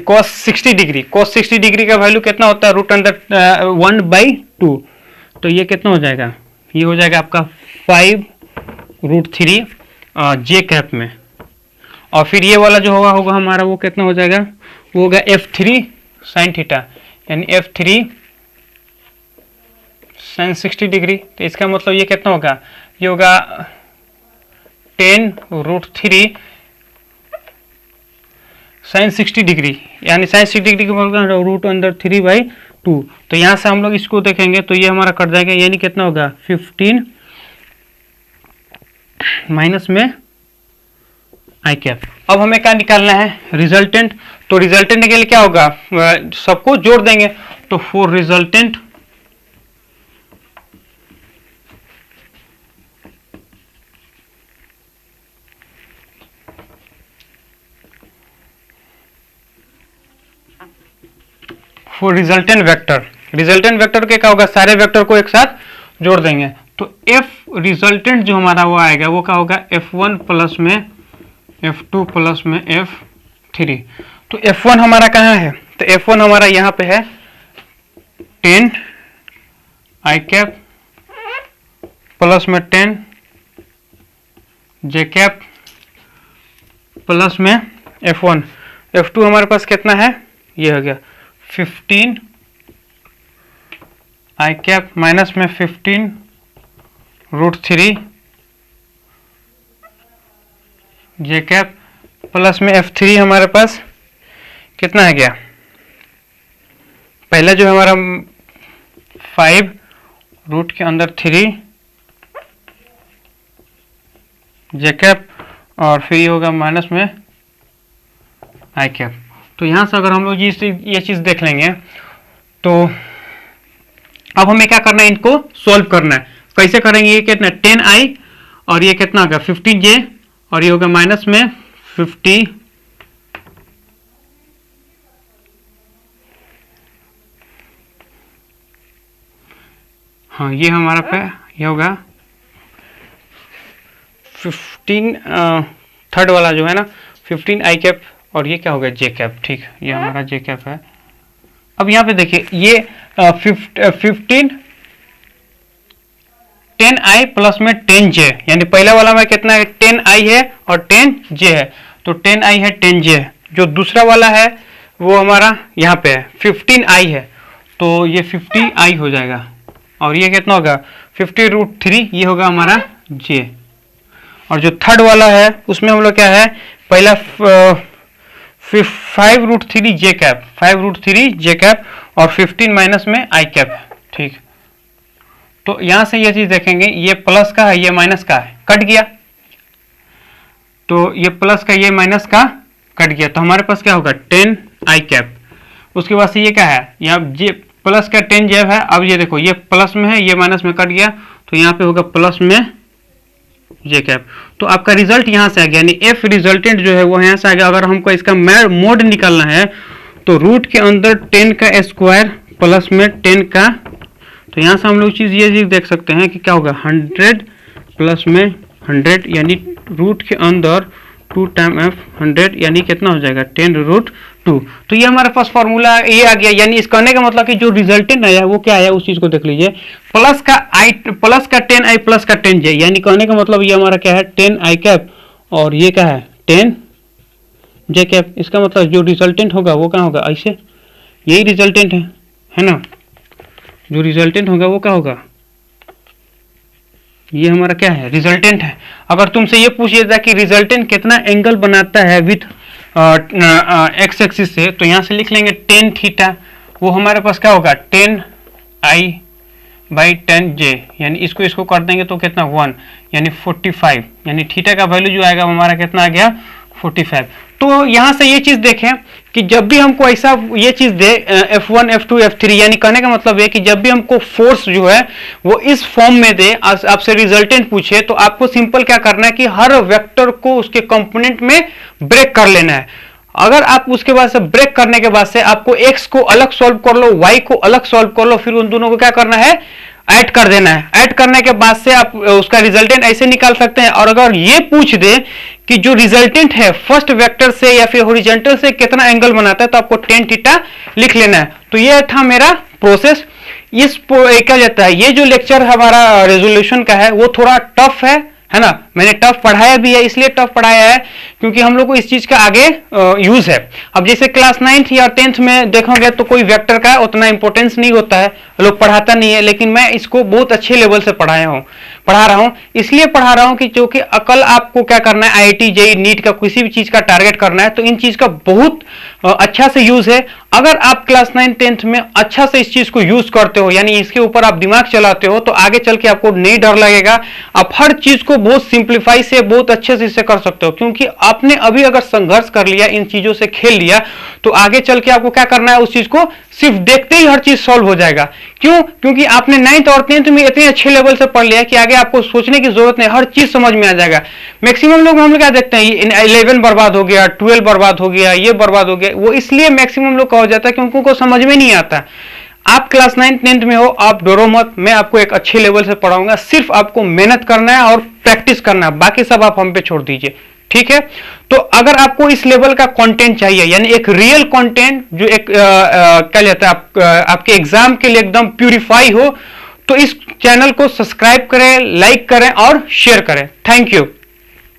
A: cos 60 डिग्री, cos 60 डिग्री का वैल्यू कितना होता है √1/2, तो ये कितना हो जाएगा, ये हो जाएगा आपका 5√3 जे कैप में। और फिर ये वाला जो होगा हमारा वो कितना हो जाएगा, वो होगा F3 साइन थीटा, यानी F3 साइन 60 डिग्री। तो इसका मतलब ये कितना होगा, ये होगा 10√3 साइन 60 डिग्री, यानी साइन 60 डिग्री का मतलब रूट अंदर 3/2। तो यहाँ से हम लोग इसको देखेंगे तो ये हमारा कट जाएगा, यानी कितना होगा 15 माइनस में आई कैप। अब हमें क्या निकालना है, रिजल्टेंट। तो रिजल्टेंट के लिए क्या होगा, सबको जोड़ देंगे। तो फॉर रिजल्टेंट रिजल्टेंट वेक्टर के क्या होगा, सारे वेक्टर को एक साथ जोड़ देंगे। तो एफ रिजल्टेंट जो हमारा वो आएगा वो क्या होगा, F1 प्लस में F2 प्लस में F3। तो F1 हमारा कहाँ है, तो F1 हमारा यहाँ पे है 10 आई कैप प्लस में 10 जे कैप प्लस में F1। F2 हमारे पास कितना है, ये हो गया 15 आई कैप माइनस में 15√3 जे कैप प्लस में F3 हमारे पास कितना है गया, पहला जो हमारा 5 रूट के अंदर 3 जे कैप और फिर ये होगा माइनस में आई कैप। तो यहाँ से अगर हम लोग ये चीज़ देख लेंगे तो अब हमें क्या करना है, इनको सॉल्व करना है। कैसे करेंगे, ये कितना 10i और ये कितना होगा 15j और ये होगा माइनस में 50 हाँ ये हमारा पे ये होगा 15 थर्ड वाला जो है ना 15 आई कैप और ये क्या होगा जे कैप। ठीक, ये हमारा जे कैप है। अब यहाँ पे देखिए ये 15 10i प्लस में 10j, यानी पहला वाला में कितना है 10i है और 10j है। तो 10i है 10j है। जो दूसरा वाला है वो हमारा यहाँ पे है 15i है, तो ये 50i हो जाएगा और ये कितना होगा 50√3, ये होगा हमारा j। और जो थर्ड वाला है उसमें हम लोग क्या है, पहला 5√3 जे कैप 5√3 जे कैप और 15 माइनस में आई कैप है। ठीक, तो यहां से ये चीज देखेंगे, ये प्लस का है ये माइनस का है, कट गया। तो ये प्लस का ये माइनस का कट गया, तो हमारे पास क्या होगा 10 आई कैप। उसके बाद से ये क्या है, यहाँ जे प्लस का 10 जे है। अब ये देखो ये प्लस में है ये माइनस में कट गया, तो यहाँ पे होगा प्लस में जे कैप। तो आपका रिजल्ट यहाँ से आ गया, यानी एफ रिजल्टेंट जो है वो यहाँ से आ गया। अगर हमको इसका मोड निकालना है तो रूट के अंदर 10 का स्क्वायर प्लस में 10 का, तो यहाँ से हम लोग ये चीज देख सकते हैं कि क्या होगा 100 प्लस में 100, यानी रूट के अंदर 2 टाइम f 100, यानी कितना हो जाएगा 10√2। तो ये हमारे पास फॉर्मूला ये आ गया। यानी इस कहने का मतलब कि जो रिजल्टेंट आया वो क्या आया उस चीज को देख लीजिए, प्लस का 10i प्लस का 10j, यानी कहने का मतलब ये हमारा क्या है 10 आई कैप और ये क्या है 10 जे कैप। इसका मतलब जो रिजल्टेंट होगा वो क्या होगा, ऐसे यही रिजल्टेंट है ना, जो रिजल्टेंट होगा वो क्या होगा, ये हमारा क्या है रिजल्टेंट है। अगर तुमसे ये पूछ लिया कि रिजल्टेंट कितना एंगल बनाता है विथ एक्स एक्सिस से, तो यहाँ से लिख लेंगे 10 थीटा, वो हमारे पास क्या होगा 10i/10j, यानी इसको कर देंगे तो कितना 1, यानी 45, यानी थीटा का वैल्यू जो आएगा हमारा कितना आ गया 45। तो यहाँ से ये चीज देखें कि जब भी हमको ऐसा ये चीज दे F1 F2 F3, यानी कहने का मतलब है कि जब भी हमको फोर्स जो है वो इस फॉर्म में दे, आपसे रिजल्टेंट पूछे, तो आपको सिंपल क्या करना है कि हर वेक्टर को उसके कंपोनेंट में ब्रेक कर लेना है। अगर आप उसके बाद से ब्रेक करने के बाद से आपको x को अलग सॉल्व कर लो, y को अलग सॉल्व कर लो, फिर उन दोनों को क्या करना है ऐड कर देना है। ऐड करने के बाद से आप उसका रिजल्टेंट ऐसे निकाल सकते हैं। और अगर ये पूछ दे कि जो रिजल्टेंट है फर्स्ट वेक्टर से या फिर हॉरिजॉन्टल से कितना एंगल बनाता है, तो आपको tan थीटा लिख लेना है। तो ये था मेरा प्रोसेस। इस क्या जाता है, ये जो लेक्चर हमारा रेजोल्यूशन का है वो थोड़ा टफ है है ना। मैंने टफ पढ़ाया भी है, इसलिए टफ पढ़ाया है क्योंकि हम लोग को इस चीज का आगे यूज है। अब जैसे क्लास 9th या 10th में देखोगे तो कोई वेक्टर का उतना इंपॉर्टेंस नहीं होता है, लोग पढ़ाता नहीं है, लेकिन मैं इसको बहुत अच्छे लेवल से पढ़ा रहा हूं। इसलिए पढ़ा रहा हूं कि जो कि अकल आपको क्या करना है, IIT JEE नीट का किसी भी चीज का टारगेट करना है तो इन चीज का बहुत अच्छा से यूज है। अगर आप क्लास 9 10th में अच्छा से इस चीज को यूज करते हो, यानी इसके ऊपर आप दिमाग चलाते हो, तो आगे चल के आपको नहीं डर लगेगा। आप हर चीज को बहुत सिंप्लीफाई से, बहुत अच्छे से इसे कर सकते हो, क्योंकि आपने अभी अगर संघर्ष कर लिया, इन चीजों से खेल लिया, तो आगे चल के आपको क्या करना है, उस चीज को सिर्फ देखते ही हर चीज सॉल्व हो जाएगा। क्यों? क्योंकि आपने 9th और 10th में इतने अच्छे लेवल से पढ़ लिया कि आगे आपको सोचने की जरूरत नहीं, हर चीज समझ में आ जाएगा। मैक्सिमम लोग हम लोग क्या देखते हैं, 11 बर्बाद हो गया, 12 बर्बाद हो गया, ये बर्बाद हो गया, वो इसलिए मैक्सिमम लोग का हो जाता है क्योंकि उनको समझ में नहीं आता। आप क्लास 9 10th में हो, आप डरो मत, मैं आपको एक अच्छे लेवल से पढ़ाऊंगा, सिर्फ आपको मेहनत करना है और प्रैक्टिस करना है, बाकी सब आप हम पे छोड़ दीजिए, ठीक है। तो अगर आपको इस लेवल का कंटेंट चाहिए, यानी एक रियल कंटेंट जो एक क्या कहते हैं आपके एग्जाम के लिए एकदम प्यूरिफाई हो, तो इस चैनल को सब्सक्राइब करें, लाइक करें और शेयर करें। Thank you.